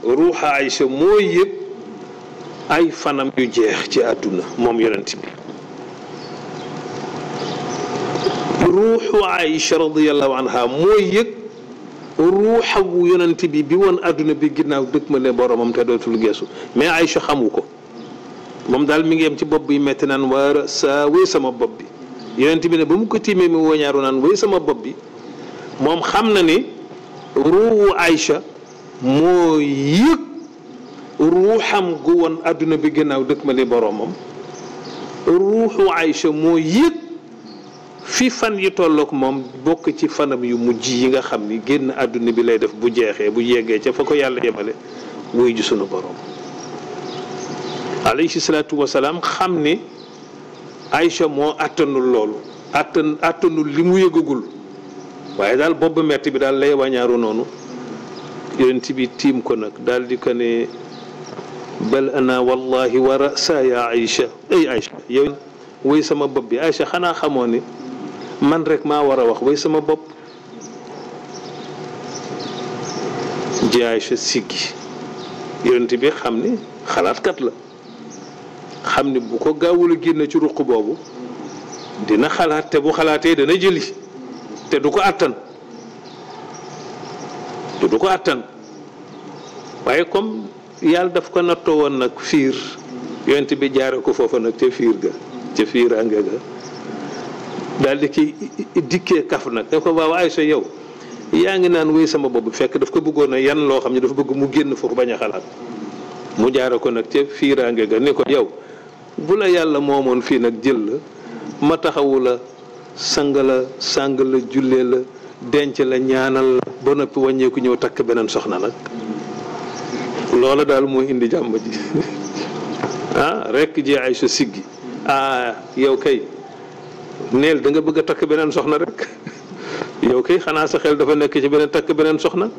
ruuxa Aïcha moo yëg ay fanam yu jeex ci àdduna moom yonent bi ruuxu Aïcha radiyallahu anha moo yëg ruuxa bu yonent bi woon àdduna bi ginnaaw dëkk ma ne boromam te dootul geesu mais Aïcha xamu ko moom daal mi ngi yem ci bopp bi metti naan war saa wéy sama bopp bi yonent bi ne ba mu ko tiimee mi woñaaru naan way sama bopp bi moom xam na ni ruuwu Aïcha moo yëg ruuxam gu woon adduna bi gannaaw dëkk ma li boroomam ruuxu Aïcha moo yëg fi fan yi tollook moom bokk ci fanam yu mujj yi nga xam ni génn àdduna bi lay def bu jeexee bu yeggee ca fa ko yàlla yemale wuy ji sunu borom alayhi salaatu wasalaam xam ni Aïcha moo àttanul loolu àttanul li mu yëgagul waaye daal boobu metti bi daal lay wañaaru noonu yonent bi tiim ko nag daal di ko ne bal ana wallahi wa rasa ya Aïcha ay Aïcha yow woy sama bopp bi Aïcha xanaa xamoo ni man rek maa war a wax woy sama bopp ji Aïcha siggi yonent bi xam ni xalaatkat la xam ni bu ko gaawul a génn ci ruq boobu dina xalaat te bu xalaatee dana jëli te du ko àttan waaye comme yàlla daf ko nattoo woon nag fiir yonent bi jaare ko foofa nag ca fiir ga ca fiiraange ga daal di ki dikkee kaf nag ne ko waaw Aïcha yow yaa ngi naan wéy sama bopp fekk daf ko bëggoon a yan loo xam ne dafa bëgg mu génn foofu bañ a xalaat mu jaare ko nag ca fiiraange ga ni ko yow bu la yàlla moomoon fii nag jël la ma taxawu la sang la jullee la denc la ñaanal la ba noppi wàññeeku ñëw takk beneen soxna nag loola daal moo indi jàmm ji rekk ji Aïcha siggi yow kay neel da nga bëgg a takk beneen soxna rek yow kay xanaa sa xel dafa nekk ci beneen takk beneen soxna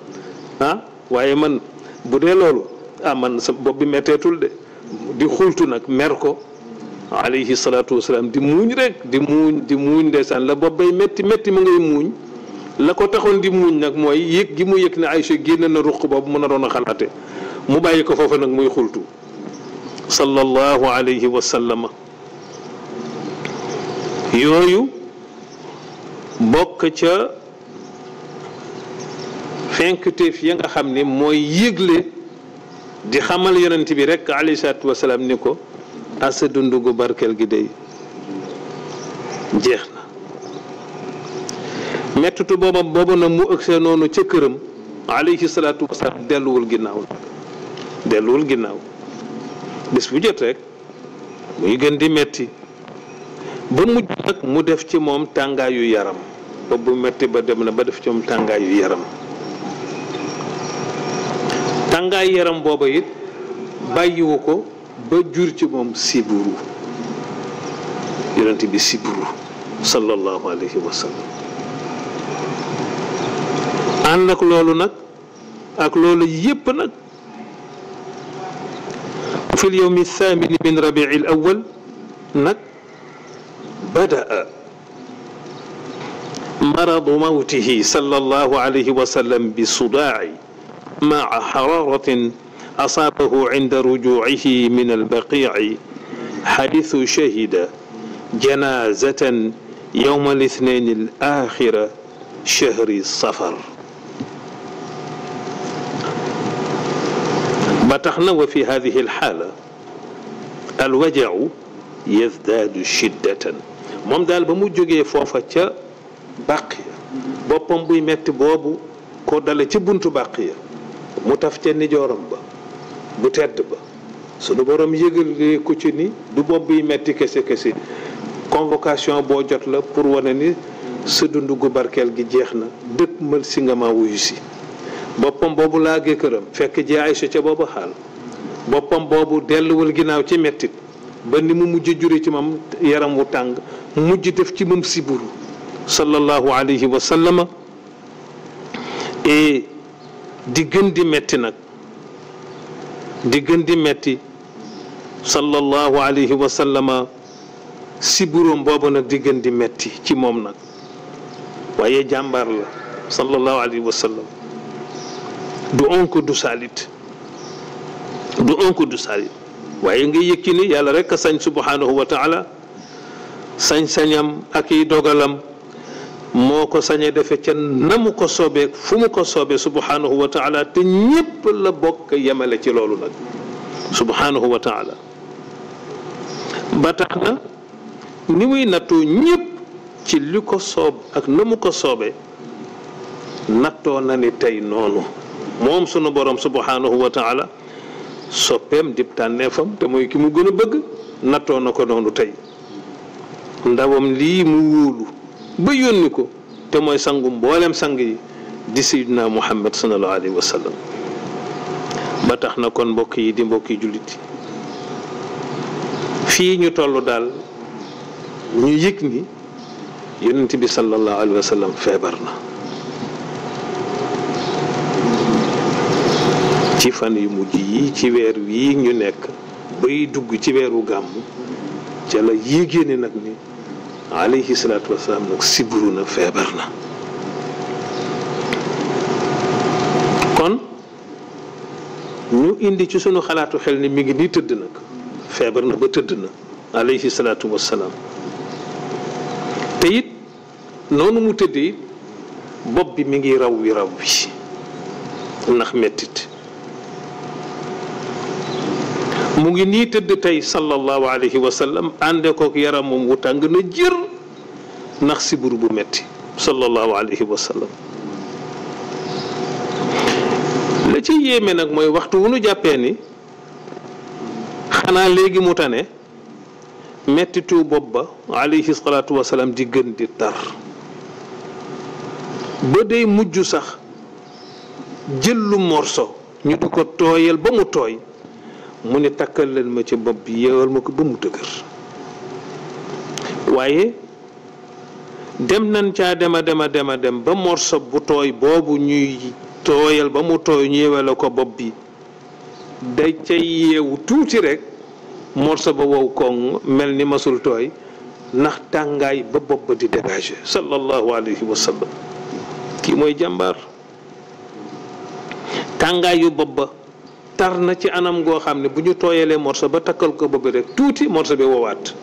waaye man bu dee loolu man sa bopp bi metteetul de di xultu nag mer ko alayhi salaatu wasalaam di muuñ rek di muuñ ndeysaan la bopp bay metti mu ngay muuñ la ko taxoon di muuñ nag mooy yëg gi mu yëg ne Aïcha génn na ruq boobu mu naroon a xalaate mu bàyyi ko foofa nag muy xultu sallallahu alayhi wa sallama yooyu bokk ca fenkuteef ya nga xam ne mooy yëgle di xamal yonent bi rek alayhi salaatu wasalaam ni ko asa dund gu barkeel gi day jeex na mettitu booba nag mu ëgsee noonu ca këram alayhi salaatu wasalaam delluwul ginnaaw bés bu jot rek muy gën di metti ba mujj nag mu def ci moom tàngaayu yaram ba bu metti ba dem na ba def ci moom tàngaayu yaram tàngaayu yaram booba it bàyyiwu ko ba jur ci moom siburu yonent bi siburu sallallahu alayhi wa sallam ànd ak loolu nag ak loolu yépp nag fi l-yawmi ath-thamini min rabi'i al-awwal nag بدأ مرض موته صلى الله عليه وسلم بصداع مع حرارة أصابه عند رجوعه من البقيع حيث شهد جنازة يوم الاثنين الآخر شهر الصفر بتخنا وفي هذه الحالة الوجع يزداد شدة moom daal ba mu jógee foofa ca Baqiya boppam buy metti boobu ko dale ca buntu Baqiya mu taf ca nijooram ba bu tedd ba sunu borom yëgal ko ci ni du bopp buy metti kese convocation boo jot la pour wane ni sa dund gu barkeel gi jeex na dëkk mal si nga ma wuyu si boppam boobu laagee këram fekk ji Aïcha ca boobu xaal boppam boobu delluwul ginnaaw ci mettit ba ni mu mujj jure ci moom yaram wu tàng mujj def ci moom siburu sallallahu alayhi wa sallama et di gën di metti nag di gën di metti sallallahu alayhi wa sallama siburoom boobu nag di gën di metti ci moom nag waaye jàmbaar la sallallahu alayhi wa sallam du onk du salit waaye nga yëg ci ni yàlla rek a sañ subhanahu wa taala sañ-sañam ak i dogalam moo ko sañee defe ca na mu ko soobee fu mu ko soobee subhanahu wa taala te ñépp la bokk yemale ci loolu nag subhanahu wa taala ba tax na ni muy nattoo ñépp ci li ko soob ak na mu ko soobee nattoo na ni tey noonu moom sunu borom subhanahu wa taala soppeem dib tànneefam te mooy ki mu gën a bëgg nattoo na ko noonu tey ndawam lii mu wóolu ba yónni ko te mooy sangu mboolem sang yi di sayyidina Muhammad sallallahu alayhi wa sallam ba tax na kon mbokk yi di mbokki jullit fii ñu toll daal ñu yëg ni yonent bi sallallahu alayhi wa sallam feebar na ci fan yu mujj yi ci weer wii ñu nekk bay dugg ci weeru gàmm ca la yéegée ne nag ni alayhi salaatu wasalaam nag siburu na feebar na kon ñu indi ci sunu xalaatu xel ni mi ngi nii tëdd nag feebar na ba tëdd na alayhi salaatu wasalaam te it noonu mu tëddee bopp bi mi ngi raw wi ndax mettit mu ngi nii tëdd tey sallallahu alayhi wa sallam ànde kook yaram moom wu tàng na jër ndax siburu bu metti sallallahu alayhi wa sallam la ci yéeme nag mooy waxtu wu nu jàppee ni xanaa léegi mu tane mettitu bopp ba alayhi salaatu wa salaam di gën di tar ba day mujj sax jël lu morso ñu di ko tooyal ba mu tooy mu ne takkal leen ma ci bopp bi yeewal ma ko ba mu dëgër waaye dem nañ caa dema dem ba morso bu tooy boobu ñuy tooyal ba mu tooy ñu yeewale ko bopp bi day ca yeewu tuuti rek morso ba wow koŋ mel ni masul tooy ndax tàngaay ba bopp ba di dégagé sallallahu alayhi wa sallam kii mooy jàmbaar tàngaayu bopp ba tar na ci anam goo xam ne bu ñu tooyalee morso ba takkal ko bopp rek tuuti morso bi wowaat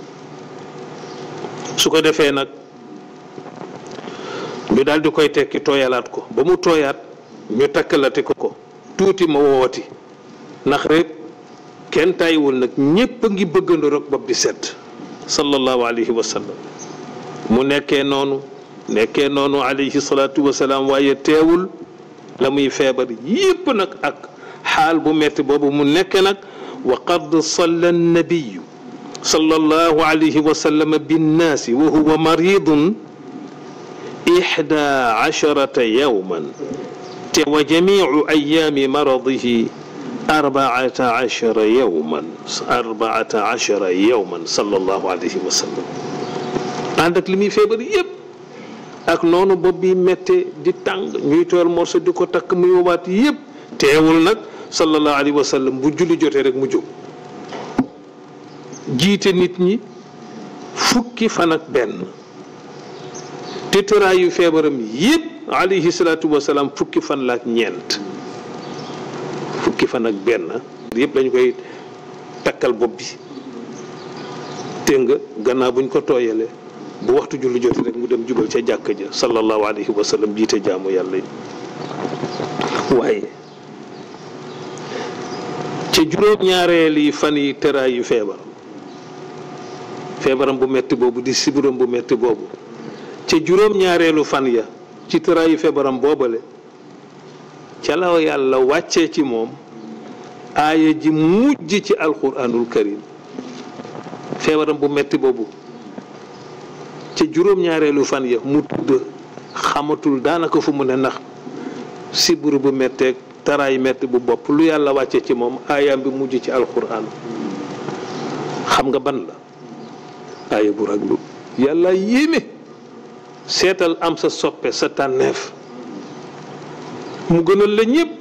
su ko defee nag ñu daal di koy tekki tooyalaat ko ba mu tooyaat ñu takkalati ko tuuti ma woowati ndax rek kenn tàyyiwul nag ñépp a ngi bëggandoo rek bopp bi set sallallahu alayhi wa sallam mu nekkee noonu alayhi salaatu wa salaam waaye teewul la muy feebar yépp nag ak xaal bu metti boobu mu nekk nag wa qad salla nabiyu sallallahu alayhi wa sallam binnaasi wa huwa maridun 11 yawman te wa jamiu ayaami maradihi 14 yawman sallallahu alayhi wa sallam ànd ak li muy feebar yépp ak noonu bopp bi métte di tàng ñuy tool morso di ko takk muy wowaat yépp teewul nag sallallahu alayhi wa sallam bu julli jotee rek mu jóg jiite nit ñi fukki fan ak benn te tëraayu feebaram yépp alayhi salaatu wa salaam fukki fan la ak ñeent fukki fan ak benn yépp lañu koy takkal bopp bi te nga gannaaw buñ ko tooyalee bu waxtu julli jotee rek mu dem jubal ca jàkka ja sallallahu alayhi wa sallam jiite jaamu yàlla yi waaye ca juróom-ñaareeli fan yi tëraayu feebaram bu metti boobu di sibiram bu metti boobu ca juróom-ñaareelu fan ya ci tëraayu feebaram boobale ca la yàlla wàccee ci moom aaya ji mujj ci alquranul karim feebaram bu metti boobu ca juróom-ñaareelu fan ya mu tudd xamatul daanaka fu mu ne ndax siburu bu metteeg taraay metti bu bopp lu yàlla wàcce ci moom aayaam bi mujj ci alquran xam nga ban la aaya bu raglu yàlla yéeme seetal am sa soppe sa tànneef mu gënal la ñépp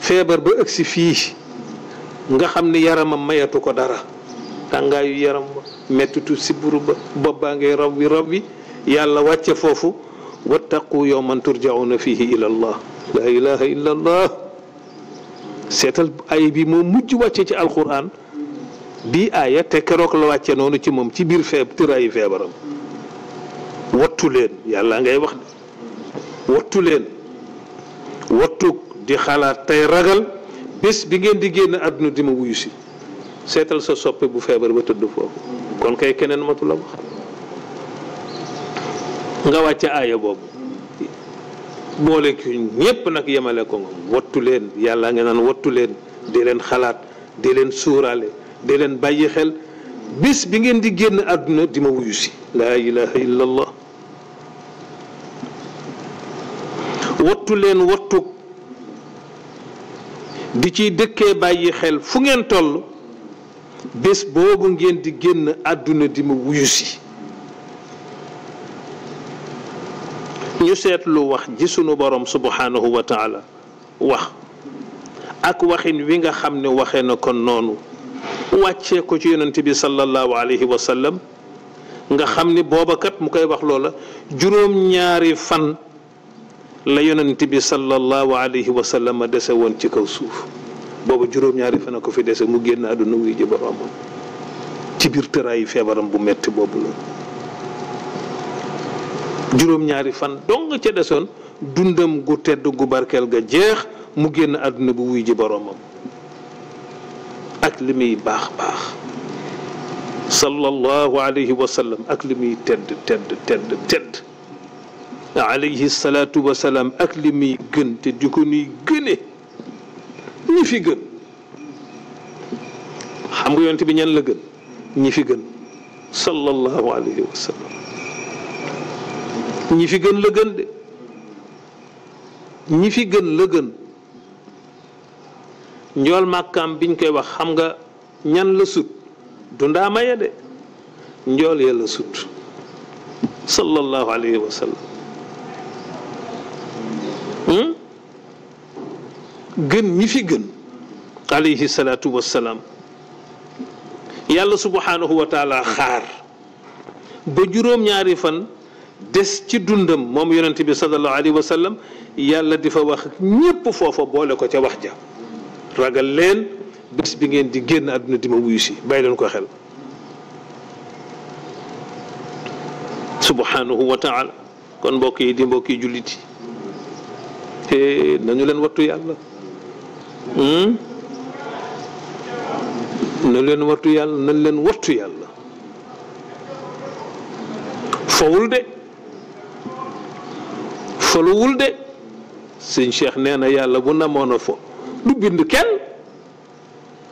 feebar ba ëgsi fii nga xam ni yaramam mayatu ko dara tàngaayu yaram ba mettitu siburu ba bopp baa ngay raw wi yàlla wàcce foofu wattaqu yawman turjauna fihi ila allah la ilaha illa allah seetal aaya bi moom mujj wàcce ci alquran bii aaya te keroog la wàcce noonu ci moom ci biir tëraayu feebaram wattu leen yàlla ngay wax de wattu leen wattug di xalaat tey ragal bés bi ngeen di génn àdduna di ma wuyu si seetal sa soppe bu feebar ba tëdd foofu kon kay keneen matu la wax nga wàcce aaya boobu boole ki ñépp nag yemale ko nga wattu leen yàlla nga naan wattu leen di leen xalaat di leen suuraale di leen bàyyi xel bis bi ngeen di génn àdduna di ma wuyu si laa ilaha illa allah wattu leen wattu di ciy dëkkee bàyyi xel fu ngeen toll bés boobu ngeen di génn àdduna di ma wuyu si ñu seetlu wax ji sunu borom subhanahu wa taala wax ak waxin wi nga xam ne waxee na kon noonu wàccee ko ci yonent bi sallallahu alayhi wa sallam nga xam ni booba kat mu koy wax loola juróom-ñaari fan la yonent bi sallallahu alayhi wa sallam dese woon ci kaw suuf booba juróom-ñaari fan a ko fi dese mu génn àdduna wuy ji boromam ci biir tëraayu feebaram bu metti boobu la juróom-ñaari fan dong ca desoon dundam gu tedd gu barkeel ga jeex mu génn àdduna bu wuy ji boromam ak li muy baax baax sallallahu alayhi wa sallam ak li muy tedd alayhi salaatu wa salaam ak li muy gën te di ko nuy gëne ñi fi gën xam nga yonent bi ñan la gën ñi fi gën sallallahu alayhi wa sallam ñi fi gën la gën de ñi fi gën la gën njool màkkaam biñ koy wax xam nga ñan la sut du ndaama ya de njool ya la sut sallallahu alayhi wa sallam gën ñi fi gën alayhi salaatu wassalaam yàlla subhanahu wa taala xaar ba juróom-ñaari fan des ci dundam moom yonent bi sallallahu alayhi wa sallam yàlla di fa wax ñépp foofa boole ko ca wax ja ragal leen bés bi ngeen di génn àdduna di ma wuyu si bàyyi leen ko xel subhanahu wa taala kon mbokk yi di mbokk yi jullit yi nañu leen wattu yàlla nañu leen wattu yàlla nañu leen wattu yàlla fowul de foluwul de sëñ Cheikh nee na yàlla bu namoon a fo du bind kenn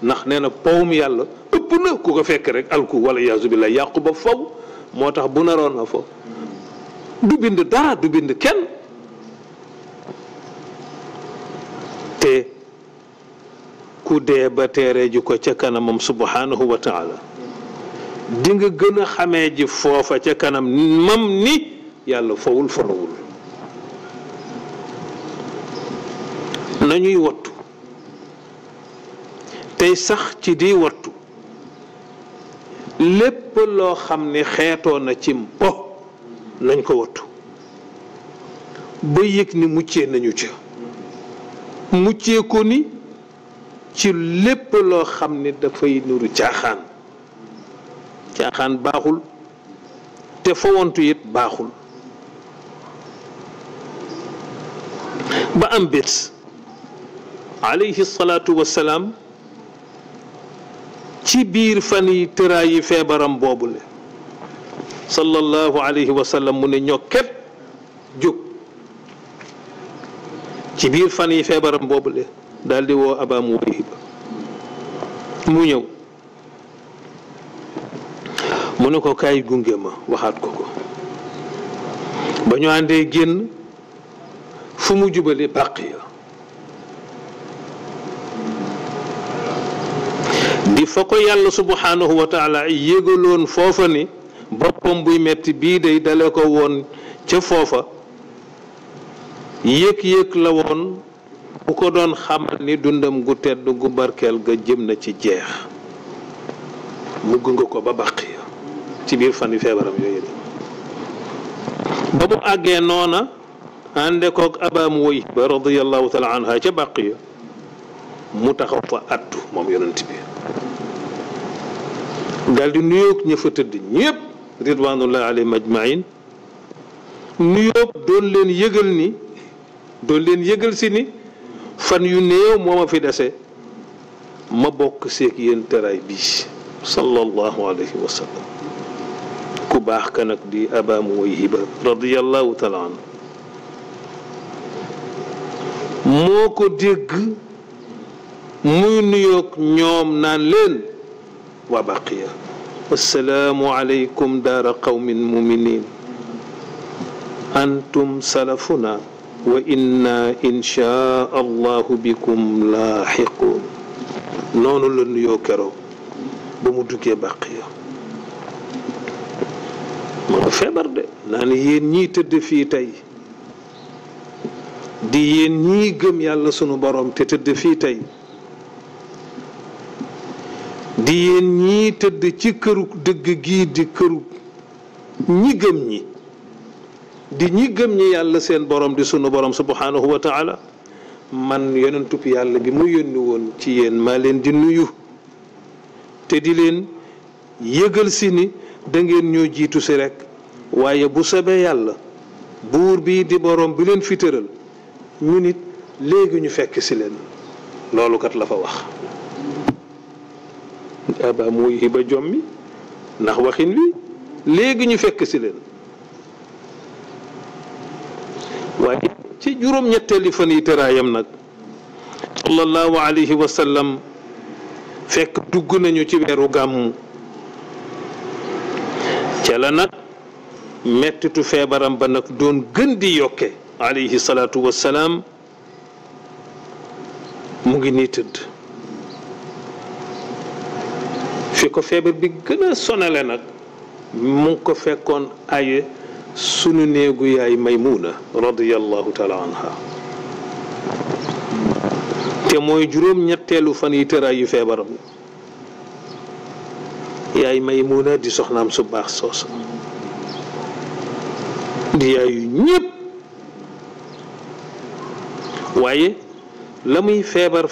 ndax nee na powum yàlla ëpp na ku ko fekk rek alku wala yaasu billah yàqu ba faw moo tax bu naroon a fo du bind dara du bind kenn te ku dee ba teere ji ko ca kanamam subhanahu wa taala di nga gën a xamee ji foofa ca kanam mam ni yàlla fawul folowul nañuy wattu tey sax ci di wattu lépp loo xam ne xeetoo na ci mpo nañ ko wattu ba yëg ni muccee nañu ca muccee ko ni ci lépp loo xam ne dafay nuru caaxaan caaxaan baaxul te fawantu it baaxul ba am bés alayhi salaatu wassalaam ci biir fan yi tëraayi feebaram boobule sallallahu alayhi wa sallam mu ne ñokket jóg ci biir fan yi feebaram boobule daal di woo Aba Muwayhiba mu ñëw mu ne ko kaay gunge ma waxaat ko ko ba ñu àndee génn fu mu jubale Baqiya di fa ko yàlla subhanahu wa taala yégaloon foofa ni boppam buy metti bii day dale ko woon ca foofa yëg-yëg la woon bu ko doon xamal ni dundam gu tedd gu barkeel ga jëm na ci jeex mu gunge ko ba Baqiya ci biir fan yi feebaram yooyu ba mu àggee noona ànde koog Aba Muwayhiba radiyallahu taala anha ca Baqiya mu taxaw fa attu moom yonent bi daal di nuyoog ña fa tëdd ñëpp ridwanullahi alayhim ajmain nuyóob doon leen yëgal si ni fan yu néew moo ma fi dese ma bokk seeg yéen teraay bii sallallahu alayhi wa sallam ku baax ka nag di Aba Muwayhiba radiyallahu taala anhu moo ko dégg muy nuyoog ñoom naan leen waa Baqiya assalaamu aleykum daara qawmin muminin antum salafuna wa inna inshaa allahu bikum laaxiqun noonu la nuyoo keroog ba mu duggee Baqiya moo feebar de naan yéen ñii tëdd fii tey di yéen ñii gëm yàlla sunu borom te tëdd fii tey di yéen ñii tëdd ci këru dëgg gii di këru ñi gëm ñi di ñi gëm ñi yàlla seen borom di sunu borom subhanahu wa taala man yonentub yàlla bi mu yónni woon ci yéen maa leen di nuyu te di leen yëgal si ni da ngeen ñoo jiitu si rek waaye bu sobee yàlla buur bii di borom bi leen fi tëral ñu nit léegi ñu fekk si leen loolu kat la fa wax Aba Muwayhiba jommi ndax waxin wi léegi ñu fekk si leen waaye ci juróom-ñetteeli fan yi tëraayam nag sallallahu alayhi wa sallam fekk dugg nañu ci weeru gàmmu ca la nag mettitu feebaram ba nag doon gën di yokke alayhi salaatu wassalaam mu ngi nii tëdd fi ko feebar bi gën a sonale nag mu ngi ko fekkoon aye sunu néegu yaay Maymuna radiyallahu taala anha te mooy juróom-ñetteelu fan yi tëraayu feebaram yaay Maymuna di soxnaam su baax soosa di yaayu ñépp waaye la muy feebar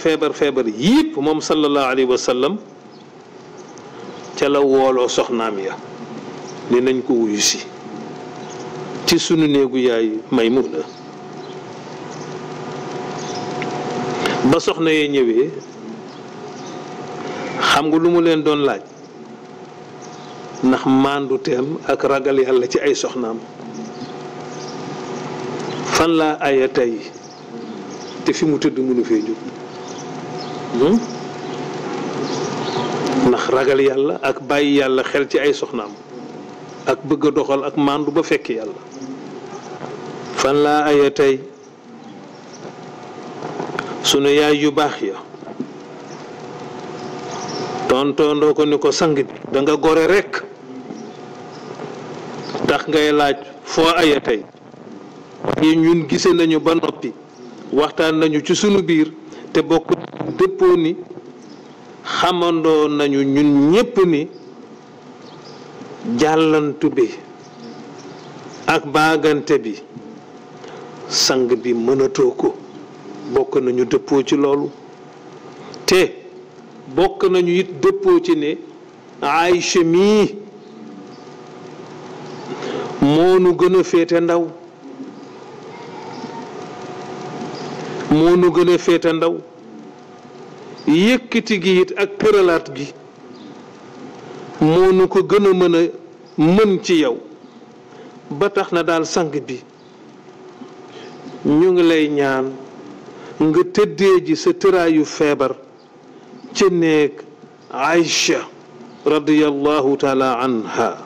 yépp moom sallallahu alayhi wa sallam ca la wooloo soxnaam ya ni nañ ko wuyu si ci sunu néegu yaay Maymuna ba soxna yee ñëwee xam nga lu mu leen doon laaj ndax maandu teem ak ragal yàlla ci ay soxnaam fan laa aya tey te fi mu tëdd mënu fee jóg ndax ragal yàlla ak bàyyi yàlla xel ci ay soxnaam ak bëgg a doxal ak maandu ba fekk yàlla fan laa aya tey sunu yaay yu baax ya tontoondoo ko ni ko sang bi da nga gore rekk tax ngay laaj foo aya tey yi ñun gise nañu ba noppi waxtaan nañu ci sunu biir te bokk dëppoo ni xamandoo nañu ñun ñépp ni jàllantu bi ak baagante bi sang bi mënatoo ko bokk nañu dëppoo ci loolu te bokk nañu it dëppoo ci ne Aïcha mii moo nu gën a féete ndaw yëkkati gi it ak tëralaat gi moo nu ko gën a mën ci yow ba tax na daal sang bi ñu ngi lay ñaan nga tëddee ji sa tëraayu feebar ci néeg Aïcha radiyallahu taala anha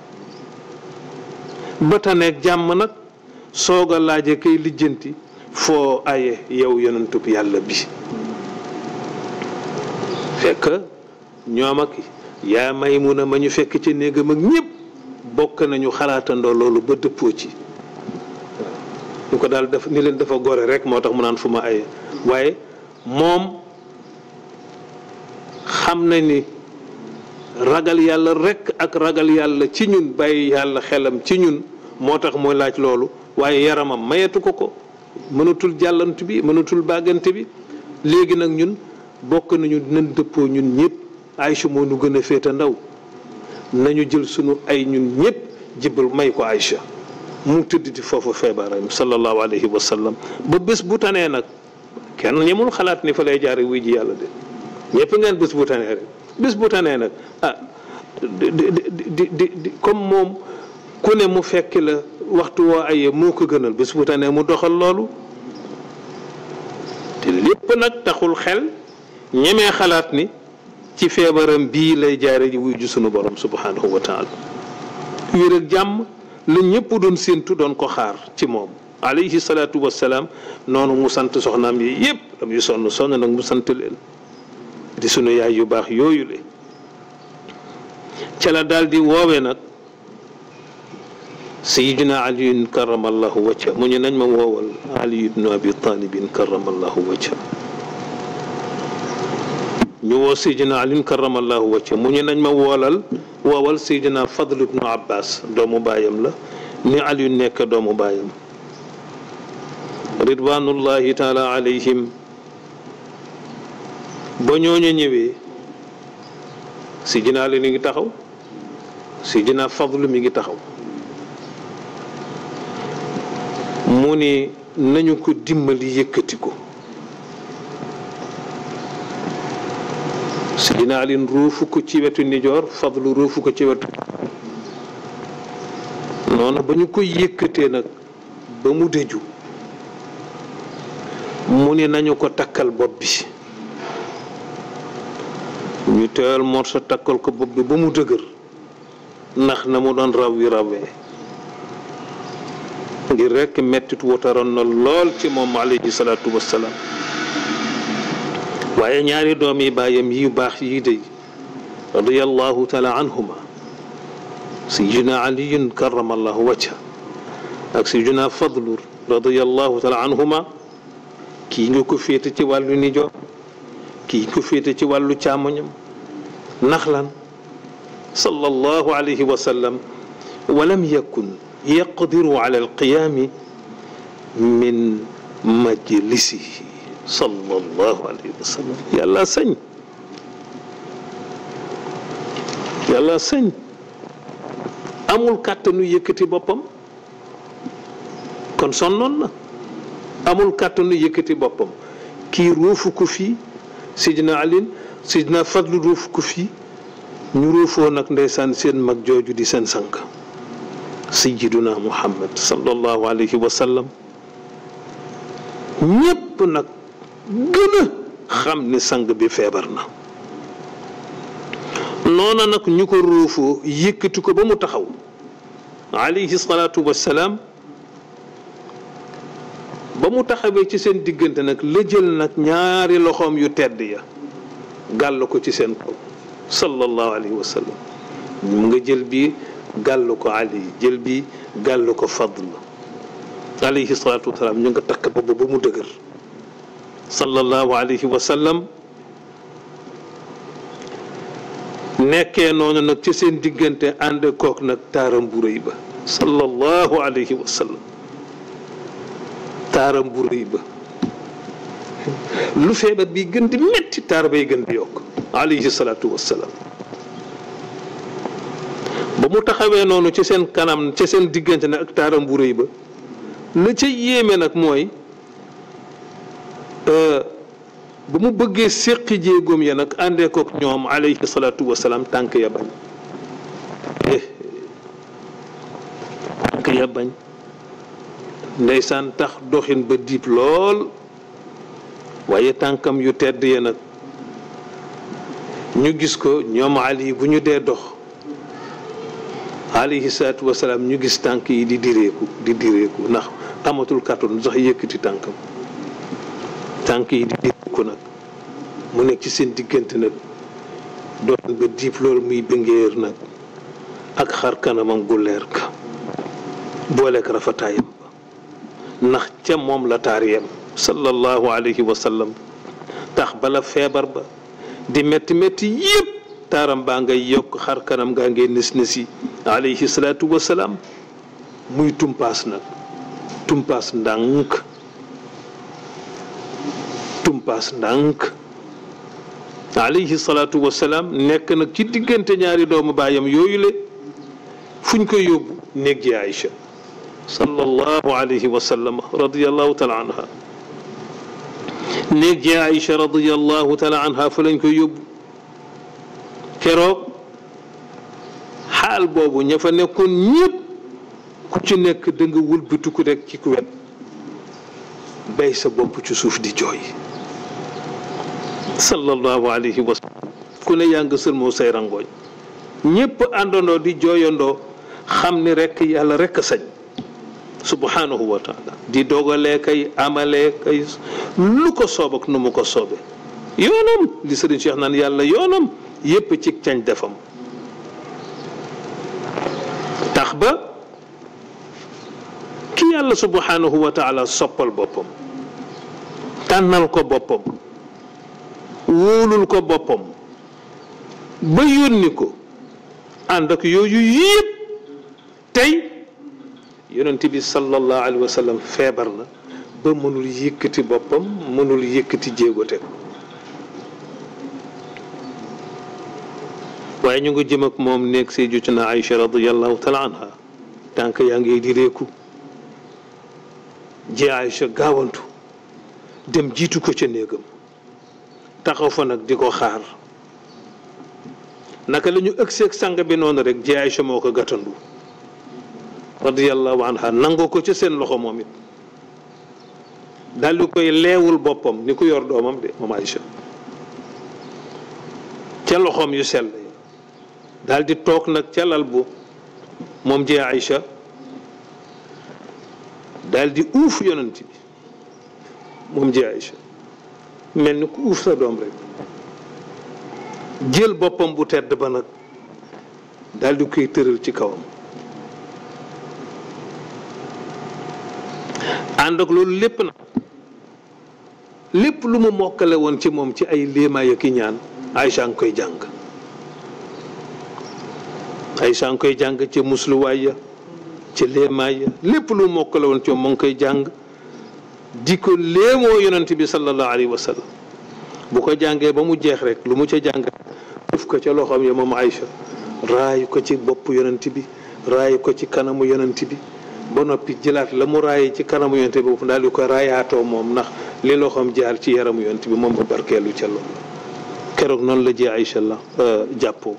ba taneeg jàmm nag soog a laaje kay lijjanti foo aye yow yonentub yàlla bi fekk ñoom ak yaa Maymuna ma ñu fekk ci néegam ak ñépp bokk nañu xalaatandoo loolu ba dëppoo ci ñu ko daal def ni leen dafa gore rek moo tax mu naan fu ma aye waaye moom xam na ni ragal yàlla rek ak ragal yàlla ci ñun bàyyi yàlla xelam ci ñun moo tax mooy laaj loolu waaye yaramam mayetu ko mënatul jàllantu bi mënatul bàggante bi léegi nag ñun bokk nañu dinañ dëppoo ñun ñëpp Aïcha moo nu gën a féete ndaw nañu jël sunu ay ñun ñëpp jibbal may ko Aïcha mu tëdditi foofu feebaram sallallahu alayhi wa sallam ba bés bu tanee nag kenn ñemul xalaat ni fa lay jaare wuy ji yàlla de ñëpp ngeen bés bu tanee rek bés bu tanee nag ah di comme moom ku ne mu fekk la waxtu woo ayee moo ko gënal bés bu tane mu doxal loolu te lépp nag taxul xel ñemee xalaat ni ci feebaram bii lay jaare ji wuy ju sunu borom subhanahu wa taala wér ak jàmm la ñëpp doon séentu doon ko xaar ci moom alayhi salaatu wassalaam noonu mu sant soxnaam yi yëpp am yu sonn nag mu sant leen di sunu yaay yu baax yooyu le ca la daal di woowe nag sayidina aliyun karamallahu wajha mu ñu nañ ma woowal ali ibnu abi talibin karamallahu wajha ñu woo sayidina aliyun karamallahu wajha mu ñu nañ ma woowal sayidina fadl ibnu abbas doomu baayam la ni aliyun nekk doomu baayam ridwanullahi taala alayhim ba ñooñu ñëwee sayidina ali mi ngi taxaw sayidina fadl mi ngi taxaw mu ni nañu ko dimbali yëkkati ko Sidina Ali ruufu ko ci wetu nijoor Fadlu ruufu ko ci wetu noonu ba ñu ko yëkkatee nag ba mu dëju mu ni nañu ko takkal bopp bi ñu teewal morso takkal ko bopp bi ba mu dëgër ndax na mu doon rawee ngir rekk mettit wutaroon na lool ci moom alayhi salaatu wassalaam waaye ñaari doom yi baayam yi baax yi dey radiyallahu taala anhuma sayyidina aliyun karamallahu wajha ak sayyidina fadlu radiyallahu taala anhuma kii nga ko féete ci wàllu nijoor kii ko féete ci wàllu càmmoñam ndax lan sallallahu alayhi wa sallam walam yakun yaqdiru ala alqiyaami min majlisihi sallallahu alayhi wa sallam yàlla sañ amul kàttanu yëkkati boppam kon sonnoon na amul kàttanu yëkkati boppam kii ruufu ko fii sidina alin sidina fadlu ruufu ko fii ñu ruufoo nag ndeysaan seen mag jooju di seen sang sayyiduna muhammad sallallahu alayhi wa sallam ñépp nag gën a xam ni sang bi feebar na noona nag ñu ko ruufoo yëkkati ko ba mu taxaw alayhi salaatu wassalaam ba mu taxawee ci seen diggante nag la jël nag ñaari loxoom yu tedd ya gàll ko ci seen kaw sallallahu alayhi wa sallam mu nga jël bii gàll ko ali jël bi gàll ko fadl alayhi salaatu wasalaam ñu nga takk ba mu dëgër sallallahu alayhi wa sallam nekkee noonu nag ci seen diggante ànd kook nag taaram bu rëy ba sallallahu alayhi wa sallam taaram bu rëy ba lu feebar bi gën di metti taar bay gën di yokk alayhi salaatu wasalaam ba mu taxawee noonu ci seen kanam ci seen diggante nag ak taaram bu rëy ba la ca yéeme nag mooy ba mu bëggee séqi jéegoom ya nag àndee kook ñoom alayhi salaatu wasalaam tànk ya bañ tànk ya bañ ndeysaan tax doxin ba diib lool waaye tànkam yu tedd ya nag ñu gis ko ñoom ali bu ñu dee dox alayhi salaatu wasalaam ñu gis tànk yi di direeku ndax amatul kàttan sax yëkkati tànkam tànk yi di direeku nag mu nekk ci seen diggante nag doon ba diib loolu muy bëngéer nag ak xar kanamam gu leer ka booleek rafetaayam ba ndax ca moom la taariyam sallallahu alayhi wa sallam tax bala feebar ba di métti métti yépp taaram baa ngay yokk xar kanam gaa ngay nës yi alayhi salaatu wasalaam muy tumpaas nag tumpaas ndànk alayhi salaatu wasalaam nekk nag ci diggante ñaari doomu baayam yooyu le fuñ ko yóbbu néeg ji Aïcha sallallahu alayhi wa sallam radiyallahu taala anha néeg ji Aïcha radiyallahu taala anha fa lañ ko yóbbu keroog xaal boobu ña fa nekkoon ñëpp ku ci nekk da nga wëlbatiku rek ci ku wet bay sa bopp ci suuf di jooy sallallahu alayhi wa sallam ku ne yaa nga sëlmoo say rangooñ ñépp àndandoo di jooyandoo xam ni rekk yàlla rekk a sañ subhanahu wa taala di dogalee kay amalee kay lu ko soob ak nu mu ko soobe yoonam li sëriñ Cheikh naan yàlla yoonam yépp ci cañ defam tax ba ki yàlla subhanahu wa taala soppal boppam tànnal ko boppam wóolul ko boppam ba yónni ko ànd ak yooyu yépp tey yonent bi sallallahu alayhi wa sallam feebar na ba mënul yëkkati boppam mënul yëkkati jéego teg waaye ñu ngi jëm ak moom nekk Sayyidatuna Aïcha radiyallahu taala anha tànk yaa ngi di réeku ji Aïcha gaawantu dem jiitu ko ca néegam taxaw fa nag di ko xaar naka la ñu ëgseeg sang bi noonu rek ji Aïcha moo ko gàttandu radiyallahu anha nangoo ko ca seen loxo moom it daal di koy leewul boppam ni ku yor doomam de moom Aïcha ca loxoom yu sell yi daal di toog nag ca lal bu moom ji Aïcha daal di uuf yonent bi moom ji Aïcha mel ni ku uuf sa doom rek jël boppam bu tedd ba nag daal di koy tëral ci kawam ànd ak loolu lépp nag lépp lu mu mokkale woon ci moom ci ay léemaay ak i ñaan Aïcha ngi koy jàng Aïcha ngi koy jàng ci musluwaay ya ci léemaay ya lépp lu mu mokkale woon ci moom mu ngi koy jàng di ko léemoo yonent bi sallallahu alayhi wa sallam bu ko jàngee ba mu jeex rek lu mu ca jàng def ko ca loxoom ya moom Aïcha raayu ko ci bopp yonent bi raayu ko ci kanamu yonent bi ba noppi jëlaat la mu raaye ci kanamu yonent bi boobu daal di ko raayaatoo moom ndax li loxoom jaar ci yaramu yonent bi moom ba barkeelu ca loolu keroog noonu la ji Aïcha la jàppoo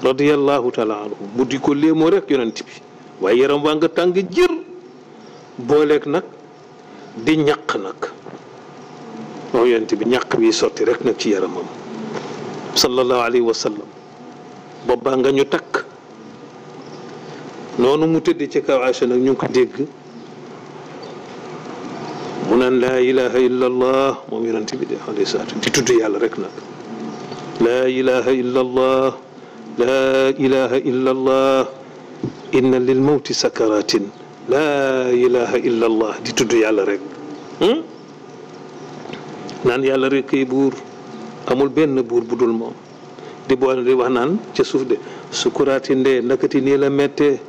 radiyallahu taala anhu mu di ko léemoo rek yonent bi waaye yaram waa nga tàng jër booleeg nag di ñaq nag moom yonent bi ñaq bi sotti rek nag ci yaramam sallallahu alayhi wa sallam boobaa nga ñu takk noonu mu tëdd ci kaw Aïcha nag ñu ngi ko dégg mu naan laa ilaha illa allah moom yonent bi de alayhi salaatu di tudd yàlla rek nag laa ilaha illa allah laa ilaha illa allah inna lil mawti sakaratin laa ilaha illa allah di tudd yàlla rek naan yàlla rek kay buur amul benn buur bu dul moom di boole di wax naan ca suuf de sukuraati ndee nakati nii la mettee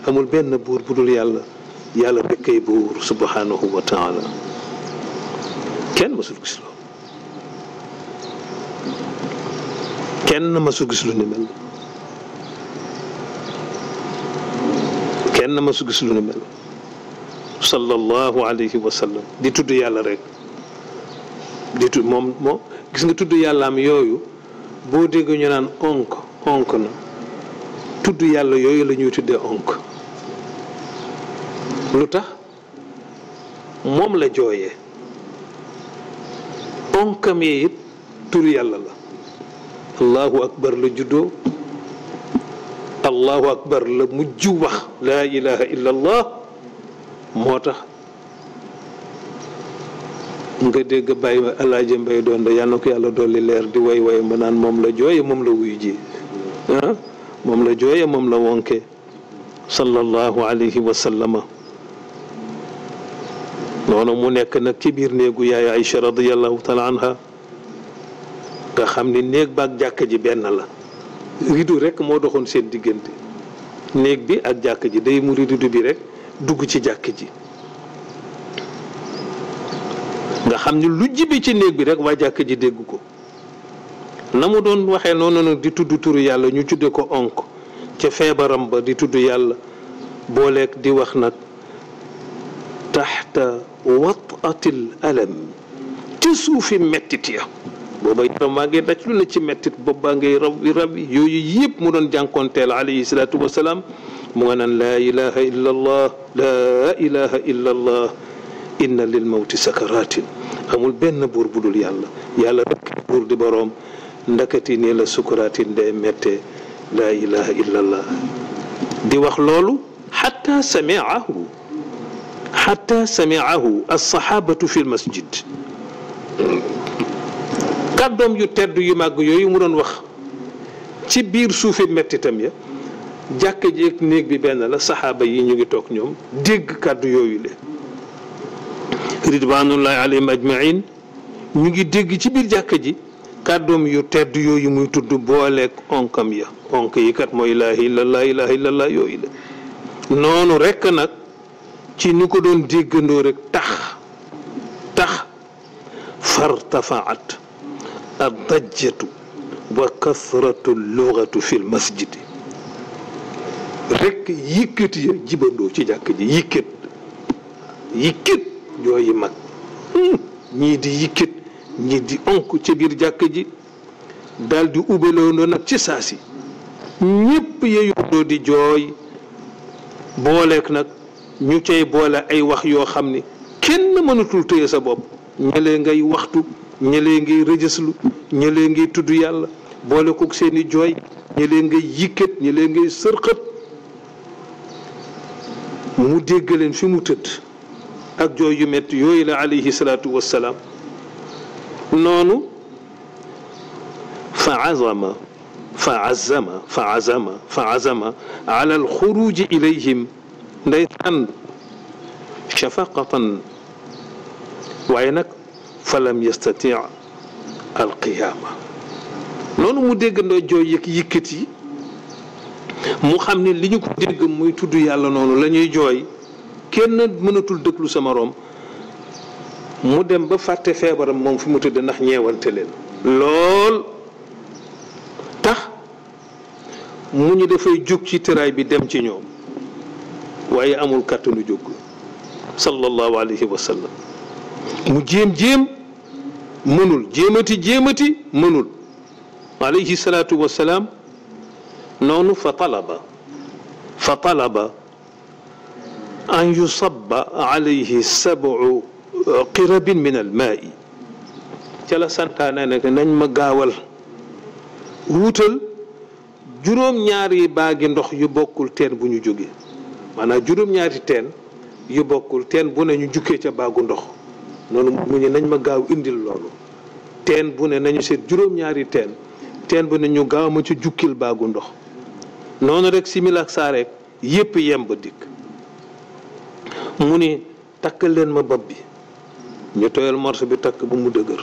amul benn buur bu dul yàlla yàlla rek kay buur subhanahu wa taala kenn mësul gis loolu kenn mësul gis lu ni mel kenn mësul gis lu ni mel sallallahu alayhi wa sallam di tudd yàlla rek di tudd moom gis nga tudd yàllaam yooyu boo dégg ñu naan onk na tudd yàlla yooyu la ñuy tuddee onk lu tax moom la jooyee onkam yi it tur yàlla la allahu akbar la juddoo allahu akbar la mujj wax laa ilaha illa allah moo tax nga dégg bàyyi alaaji mbay doon da yàlla na ko yàlla dolli leer di way way ma naan moom la jooye moom la wuy ji moom la jooye moom la wonke sallallahu alayhi wa sallama noonu mu nekk nag ci biir néegu yaay Aïcha radiyallahu taala anha nga xam ni néeg ba ak jàkka ji benn la rido rek moo doxoon seen diggante néeg bi ak jàkka ji day mu rido bi rek dugg ci jàkka ji nga xam ni lu jibe ci néeg bi rek waa jàkka ji dégg ko na mu doon waxee noonu nag di tudd turu yàlla ñu tudde ko onk ca feebaram ba di tudd yàlla booleeg di wax nag taxta watatil alam ci suufi mettit ya booba yaram maa ngi daj lu ne ci mettit boobu baa ngay raw yi yooyu yëpp mu doon jànkoonteel alayhi salaatu wasalaam mu nga naan laa ilaha illa allah laa ilaha illa allah inna lil mawti sakaratin amul benn buur bu dul yàlla yàlla rek buur di boroom ndakati nii la sukuratin day mettee laa ilaha illa allah di wax loolu xatta samiahu alsahabatu fi lmasjid kàddoom yu tedd yu màgg yooyu mu doon wax ci biir suufi mettitam ya jàkka ji ak néeg bi benn la saxaaba yi ñu ngi toog ñoom dégg kàddu yooyu le ridwanullahi alayhim ajmain ñu ngi dégg ci biir jàkka ji kàddoom yu tedd yooyu muy tudd booleeg onkam ya onk yi kat mooy ilaha illallah yooyu la noonu rekk nag ci ñu ko doon déggandoo rek tax fartafaat addajjatu wa kasratu lugatu fi lmasjidi rekk yëkkat ya jibandoo ci jàkk ji yëkkat yooyu mag ñii di yëkkat ñii di onk ci biir jàkk ji daldi ubbeloondoo nag ci saasi ñépp yeyondoo di jooy booleek nag ñu cay boole ay wax yoo xam ni kenn mënatul téye sa bopp ñëlee ngay waxtu ñëlee ngay rëjëslu ñëlee ngay tudd yàlla boole kook seeni jooy ñëlee ngay yikkat ñëlee ngay sërxët mu dégg leen fi mu tëdd ak jooy yu metti yooyu la alayhi salaatu wassalaam noonu fa azama ala alxuruji ilayhim ndeysaan shafaqatan waaye nag falam yastati alqiyaama noonu mu dégg ndoo jooy yëg yëkkat yi mu xam ne li ñu ko dégg muy tudd yàlla noonu la ñuy jooy kenn mënatul déglu sa moroom mu dem ba fàtte feebaram moom fi mu tëdd ndax ñeewante leen lool tax mu ñu dafay jóg ci tëraay bi dem ci ñoom waaye amul kàttanu jóg sallallahu alayhi wa sallam mu jéem mënul jéemati mënul alayhi salaatu wa salaam noonu fa talaba an yusabba alayhi sab'u qirabin min almaa'i ca la santaane ne nañ ma gaawal wuutal juróom-ñaari baagi ndox yu bokkul teen bu ñu jóge maanaam juróom-ñaari teen yu bokkul teen bu ne ñu jukkee ca baagu ndox noonu mu ñu nañ ma gaaw indil loolu teen bu ne nañu seet juróom-ñaari teen bu ne ñu gaaw ma ca jukkil baagu ndox noonu rek simil ak saa rek yépp yemb dikk mu ni takkal leen ma bopp bi ñu tooyal morso bi takk bu mu dëgër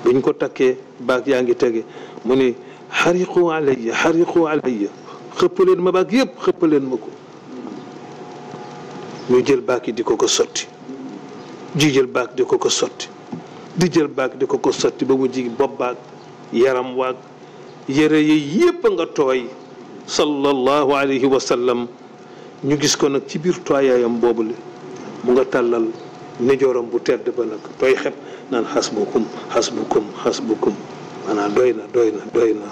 buñ ko takkee baag yaa ngi tege mu ni xariqu alayya xëppaleen ma baag yépp xëppaleen ma ko ñu jël baag yi di ko sotti ji jël baag di ko sotti di jël baag di ko sotti ba mu ji bopp baag yaram waag yére yi yépp nga tooy sallallahu alayhi wa sallam ñu gis ko nag ci biir tooyaayam boobule mu nga tàllal nijooram bu tedd ba nag tooy xep naan xasbukum maanaam doy na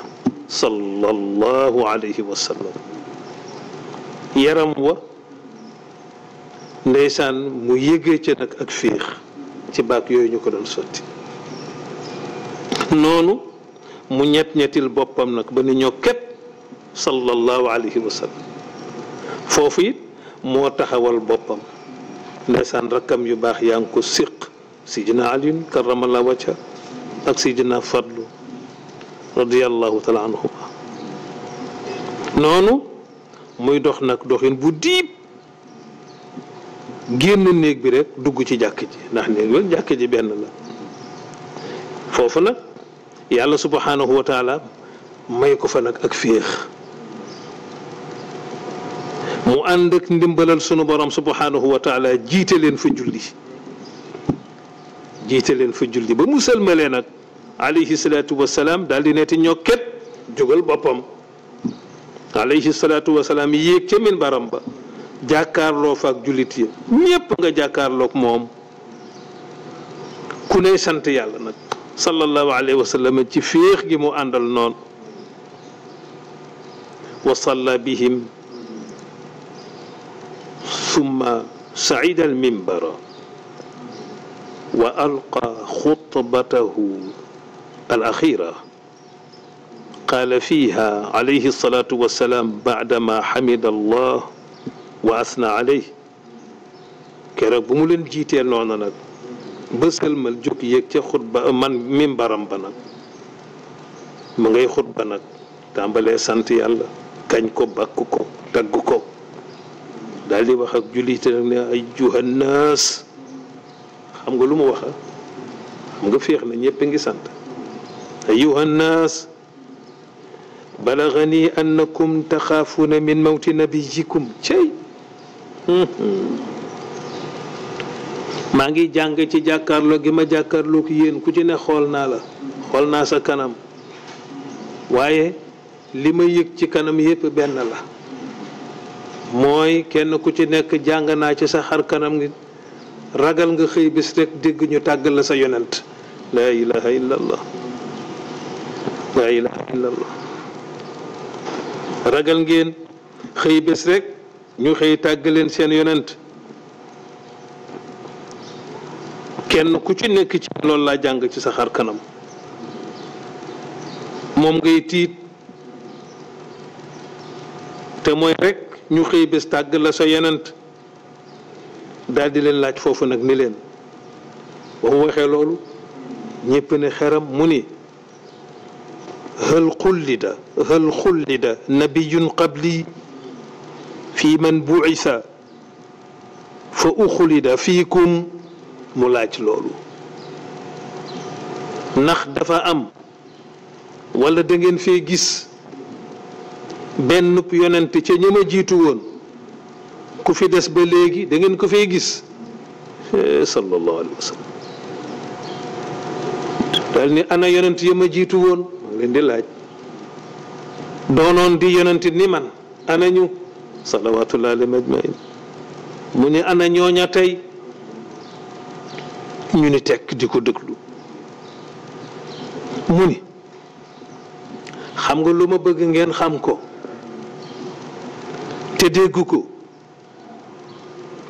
sallallahu alayhi wa sallam yaram wa ndeysaan mu yëgee ca nag ak féex ci baak yooyu ñu ko doon sotti noonu mu ñettil boppam nag ba ni ñoo képp sallallahu alayhi wa sallam foofu it moo taxawal boppam ndeysaan rakkam yu baax yaa ngi ko siq sidina alin karamallahu wajha ak sidina fadlu radiyallahu taala anhuma noonu muy dox nag doxin bu diib génn néeg bi rek dugg ci jàkk ji ndax néeg bi jàkk ji benn la foofu nag yàlla subhanahu wa taala may ko fa nag ak féex mu ànd ak ndimbalal sunu borom subhanahu wa taala jiite leen fa julli ba mu sëlmalee nag alayhi salaatu wa salaam daal di neeti ñokket jógal boppam alayhi salaatu wa salaam yéeg ca minbaram ba jàkkaarloo fa ak jullit yi ñépp nga jàkkaarloog moom ku ne sant yàlla nag sallallahu alayhi wa sallam ci féex gi mu àndal noonu wa salla bihim ثم صعد المنبر وألقى خطبته الأخيرة قال فيها عليه الصلاة والسلام بعدما حمد الله وأثنى عليه keroog bu mu leen jiitee noonu nag ba sëlmal jóg yéeg ca xutba man mimbaram ba nag mu ngay xutba nag tàmbalee sant yàlla kañ ko bakk ko tagg ko daal di wax ak jullite nag ne ay juhannaas xam nga lu mu waxa xam nga féex na ñëpp ngi sant ayuhannaas balagani annakum taxaafuuna min mawti nabiyikum cey maa ngi jàng ci jàkkaarloo gi ma jàkkaarloo ki yéen ku ci ne xool naa la xool naa sa kanam waaye li ma yëg ci kanam yépp benn la mooy kenn ku ci nekk jàng naa ci sa xar kanam ngi ragal nga xëy bis rek dégg ñu tàggal la sa yonent laa ilaha illallah laa ilaha illallah ragal ngeen xëy bés rek ñu xëy tàgg leen seen yonent kenn ku ci nekk ci loolu laa jàng ci sa xar kanam moom ngay tiit te mooy rek ñu xëy bés tàgg la sa yonent daal di leen laaj foofu nag ni leen ba mu waxee loolu ñépp ne xeram mu ni hal xullida nabiyun qabli fi man buisa fa uxulida fiikum mu laaj loolu ndax dafa am wala da ngeen fee gis benn yonent ca ña ma jiitu woon ku fi des ba léegi da ngeen ko fee gis sallallahu alayhi wa sallam daal ni ana yonent ya ma jiitu woon maa leen di laaj doonoon di yonent ni man ana ñu salawatullahi alayhim ajmain mu ni ana ñooña tey ñu ni tekk di ko déglu mu ni xam nga lu ma bëgg ngeen xam ko te dégg ko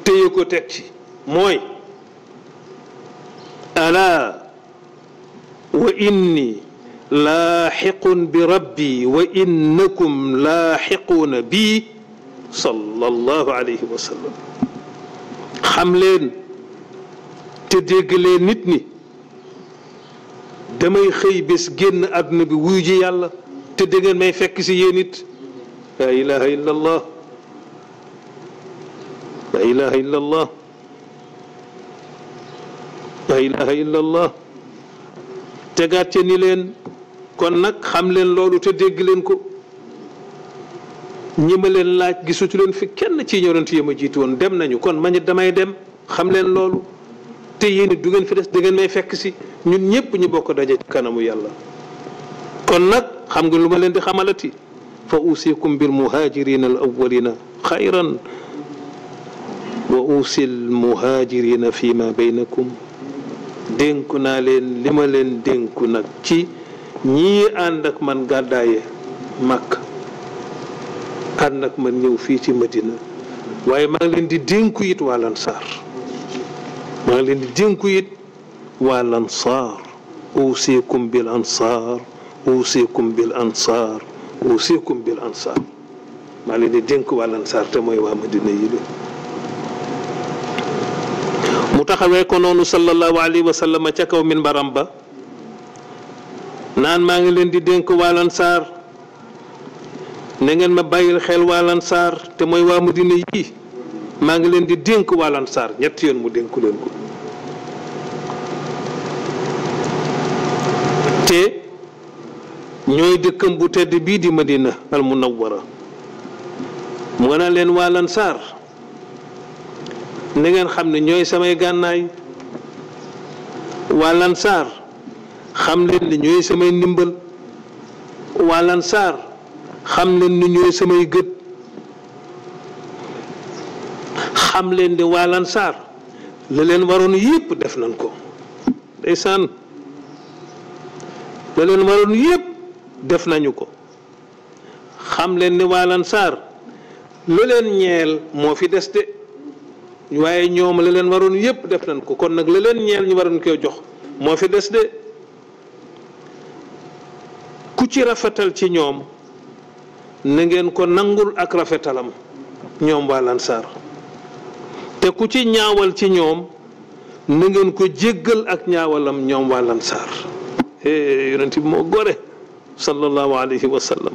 téye ko teg ci mooy ala wa inni laaxiqun bi rabbi wa innakum laaxiquuna bi sallallahu alayhi wa sallam xam leen te dégg leen nit ñi damay xëy bés génn àdduna bi wuyu ji yàlla te dégg ngeen may fekk si yéen it la ilaha illa allah la ilaha illa allah la ilaha illa allah tegaat ca ni leen kon nag xam leen loolu te dégg leen ko ñi ma leen laaj gisutu leen fi kenn ci yonent yi ma jiitu woon dem nañu kon man it damay dem xam leen loolu te yéen it du ngeen fi des da ngeen may fekk si ñun ñëpp ñu bokk daje ci kanamu yàlla kon nag xam nga lu ma leen di xamalati fa usikum bil muhajirina al awwalina xayran wa usil muhajirina fi ma baynakum dénku naa leen li ma leen dénku nag ci ñii ànd ak man gàddaaye Makka ànd ak man ñëw fii ci Madina waaye maa ngi leen di dénku it waa Lansaar maa ngi leen di dénku it waa Lansaar usikum bil ansaar usikum bil ansaar usikum bil ansaar maa leen di dénk waa Lansaar te mooy waa Madina yi de mu taxawee ko noonu sallallahu alayhi wa sallam ca kaw minbaram ba naan maa ngi leen di dénk waa Lansaar na ngeen ma bàyyil xel waa Lansaar te mooy waa Madina yi maa ngi leen di dénk waa Lansaar ñetti yoon mu dénku leen ko te ñooy dëkkam bu tedd bii di Madina al Munawwara mu nga naan leen waa Lansaar na ngeen xam ne ñooy samay gànnaay waa Lansaar xam leen ni ñooy samay ndimbal waa Lansaar xam leen ni ñooy samay gët xam leen ni waa Lansaar la leen waroon yépp def nañ ko ndeysaan la leen waroon yépp def nañu ko xam leen ni waa Lansaar lu leen ñeel moo fi des de waaye ñoom la leen waroon yépp def nañ ko kon nag la leen ñeel ñu waroon koy jox moo fi des de ku ci rafetal ci ñoom na ngeen ko nangul ak rafetalam ñoom waa Lansaar te ku ci ñaawal ci ñoom na ngeen ko jéggal ak ñaawalam ñoom waa Lansaar yonent bi moo gore sallallahu alayhi wa sallam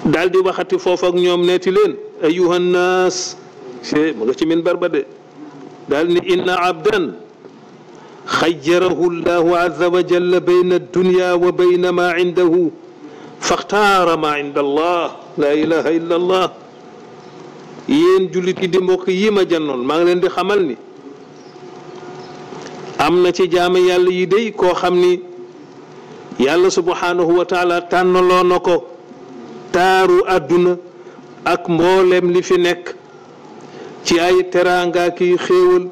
daal di waxati foofu ak ñoom neeti leen ayuha nnaas mu nga ci minbar ba de daal ni inna abdan xayyarahu llahu azza wa jalla bayna addunya wa bayna ma indahu faxtaara ma inda allah la ilaha illa allah yéen jullit yi di mbokk yi ma jannoon maa ngi leen di xamal ni am na ci jaam yàlla yi day koo xam ni yàlla subhanahu wa taala tànnaloo na ko taaru àdduna ak mboolem li fi nekk ci ay teraanga ki xéewal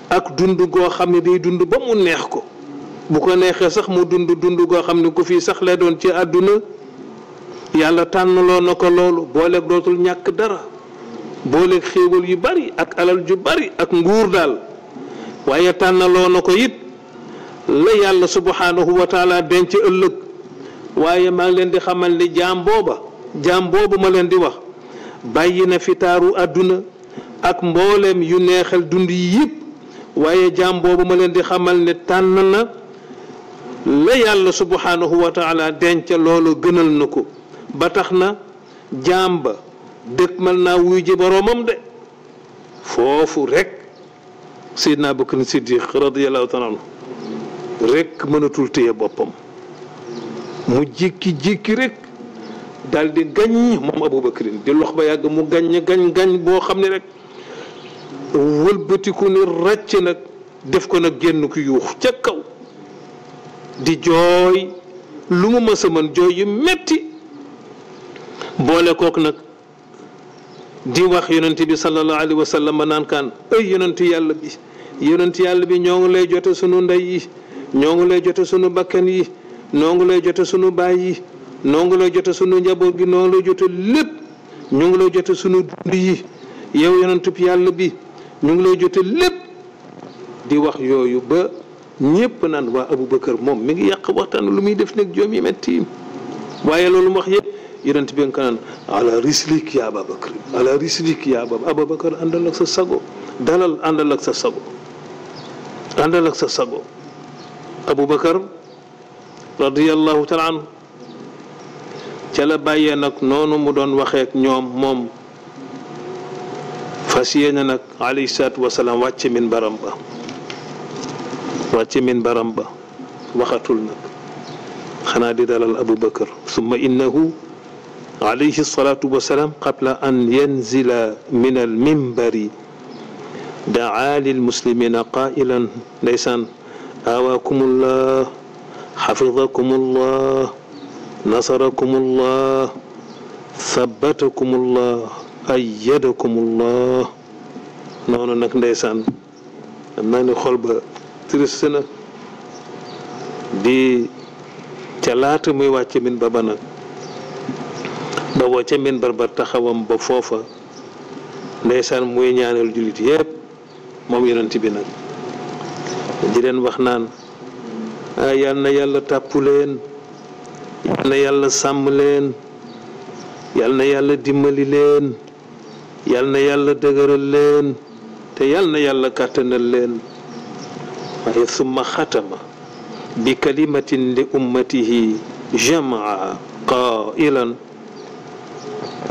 ak dund goo xam ne day dund ba mu neex ko bu ko neexee sax mu dund goo xam ne ku fii sax la doon ci àdduna yàlla tànnaloo na ko loolu booleeg dootul ñàkk dara booleeg xéewal yu bari ak alal ju bari ak nguur daal waaye tànnaloo na ko it la yàlla subhanahu wa taala denc ëllëg waaye maa ngi leen di xamal ni jaam boobu ma leen di wax bàyyi na fi taaru àdduna ak mboolem yu neexal dund yi yëpp waaye jaam boobu ma leen di xamal ne tànn na la yàlla subhanahu wa taala denc loolu gënal na ko ba tax na jaam ba dëkkmal naa wuy ji boroomam de foofu rek Seydina Abubakar Siddiq radiyallahu taala anhu rek mënatul téye boppam mu jékki-jékki rek daal di gañ moom Abubakar di lox ba yàgg mu gañ boo xam ne rek wëlbatiku ni ràcc nag def ko nag génn ku yuux ca kaw di jooy lu mu mës a mën jooy yu metti boole kook nag di wax yonent bi sallallahu alayhi wa sallam naan kaan ay yonent yàlla bi ñoo ngi lay jote sunu ndey yi ñoo ngi lay jote sunu bakkan yi noo ngi lay jote sunu baay yi noo ngi lay jote sunu njaboot gi noo ngi lay jote lépp ñu ngi lay jote sunu dund yi yow yonentub yàlla bi ñu ngi lay jote lépp di wax yooyu ba ñépp naan waa Abubakar moom mi ngi yàq waxtaan lu muy def nag joom yi metti waaye loolu mu wax yëpp yonent bi nga ko naan ala rislik ya Abubakar ala rislik ya Abubakar àndal ak sa sago dalal àndal ak sa sago àndal ak sa sago Abubakar radiyallahu taala anhu ca la bàyyee nag noonu mu doon waxee ak ñoom moom fas yéene nag alayhi salaatu wasalaam wàcce min baram ba waxatul nag xanaa di dalal Abubakar summa innahu alayhi salaatu wasalaam qabla an yanzila min al minbari daa lil muslimina qailan ndeysaan awaakumullah xafidakumullah nasarakumullah sabbatakumullah ayyadakumullah noonu nag ndeysaan am naa ni xol ba triste na di ca laata muy wàcce min ba nag ba wàcce min ba taxawam ba foofa ndeysaan muy ñaanal jullit yépp moom yonent bi nag di leen wax naan yal na yàlla tàppu leen yal na yàlla sàmm leen yal na yàlla dimbali leen yal na yàlla dëgëral leen te yal na yàlla kàttanal leen waaye summa xatama bi kalimatin li ummatihi jamaa qailan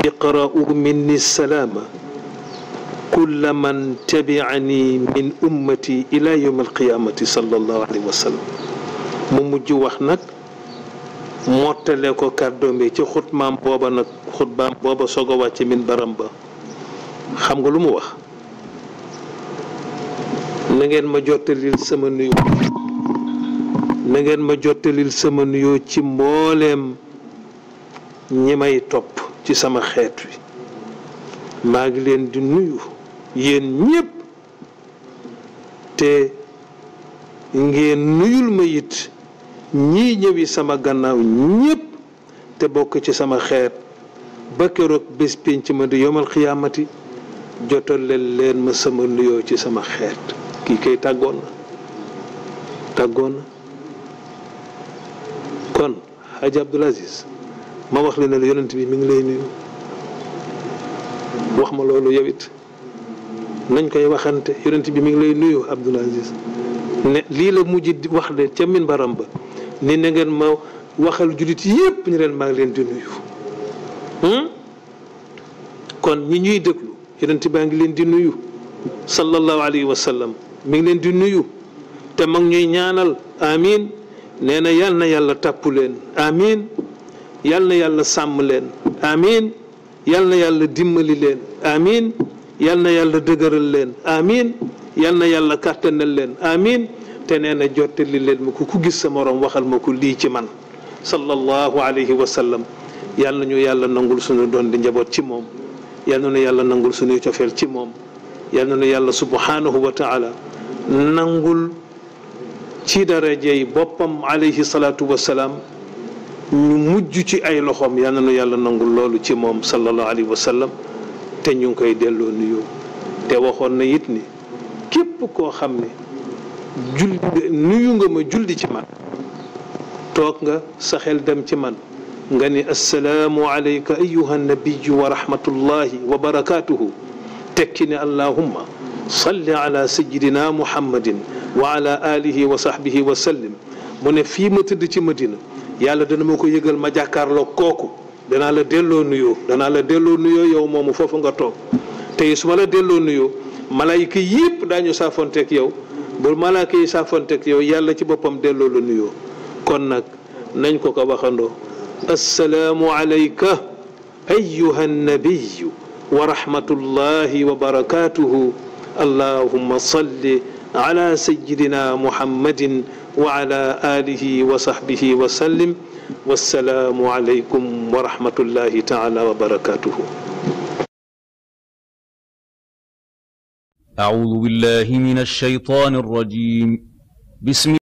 iqra'u minni salaama kulla man tabi'ani min ummati ila yawm alqiyamati sallallahu alayhi wa sallam mu mujj wax nag mottale ko kàddoom bi ci xutbaam booba soog a wàcc min baram ba xam nga lu mu wax na ngeen ma jottalil sama nuyoo na ngeen ma jottalil sama nuyoo ci mbooleem ñi may topp ci sama xeet wi maa ngi leen di nuyu yéen ñépp te ngeen nuyul ma it ñii ñëwi sama gannaaw ñépp te bokk ci sama xeet ba keroog bés pénc ma di yomal xiyaamati jotaleel leen ma sama nuyoo ci sama xeet. kii kay tàggoon na kon Hadj Abdoul Aziz ma wax la ne la yonent bi mi ngi lay nuyu. wax ma loolu yow it nañ koy waxante yonent bi mi ngi lay nuyu Abdoul Aziz ne lii la mujj wax de ca minbaram ba ni na ngeen ma waxal jullit yépp ñu leen maa ngi leen di nuyu. kon ñi ñuy déglu yonent baa ngi leen di nuyu sallallahu alayhi wa sallam mi ngi leen di nuyu te mag ñuy ñaanal amiin nee na yal na yàlla tàppu leen amiin yal na yàlla sàmm leen amiin yal na yàlla dimbali leen amiin yal na yàlla dëgëral leen amiin yal na yàlla kàttanal leen amiin te nee na jottali leen ma ko ku gis sa morom waxal ma ko lii ci man sallallahu alayhi wa sallam yal na ñu yàlla nangul suñu doon di njaboot ci moom yal na ñu yàlla nangul suñuy cofeel ci moom yal na ñu yàlla subhanahu wa taala nangul ci darajey boppam alayhi salaatu wa salaam ñu mujj ci ay loxoom yal na nu yàlla nangul loolu ci moom sallallahu alayhi wa sallam te ñu ngi koy delloo nuyoo te waxoon na it ni képp koo xam ne julli nuyu nga ma julli ci man toog nga sa xel dem ci man nga ni assalaamu alayka ayyuha nabiyu wa rahmatullahi wa barakatuhu tekki ne allahumma salli ala sayyidina muhammadin wa ala alihi wa sahbihi wa sallim mu ne fii ma tëdd ci Madina yàlla dana ma ko yëgal ma jàkkaarloo kooku danaa la delloo nuyoo yow moomu foofu nga toog tey su ma la delloo nuyoo malaayika yëpp daañu saafonteeg yow bu malaayika yi saafonteeg yow yàlla ci boppam delloo la nuyoo kon nag nañ ko ko waxandoo assalaamu alayka ayyuha nabiyu wa rahmatullahi wa barakatuhu allahumma salli ala sayyidina muhammadin wa ala alihi wa sahbihi wa sallim wassalaamu alaykum wa rahmatullahi taala wa barakatuhu. أعوذ بالله من الشيطان الرجيم. بسم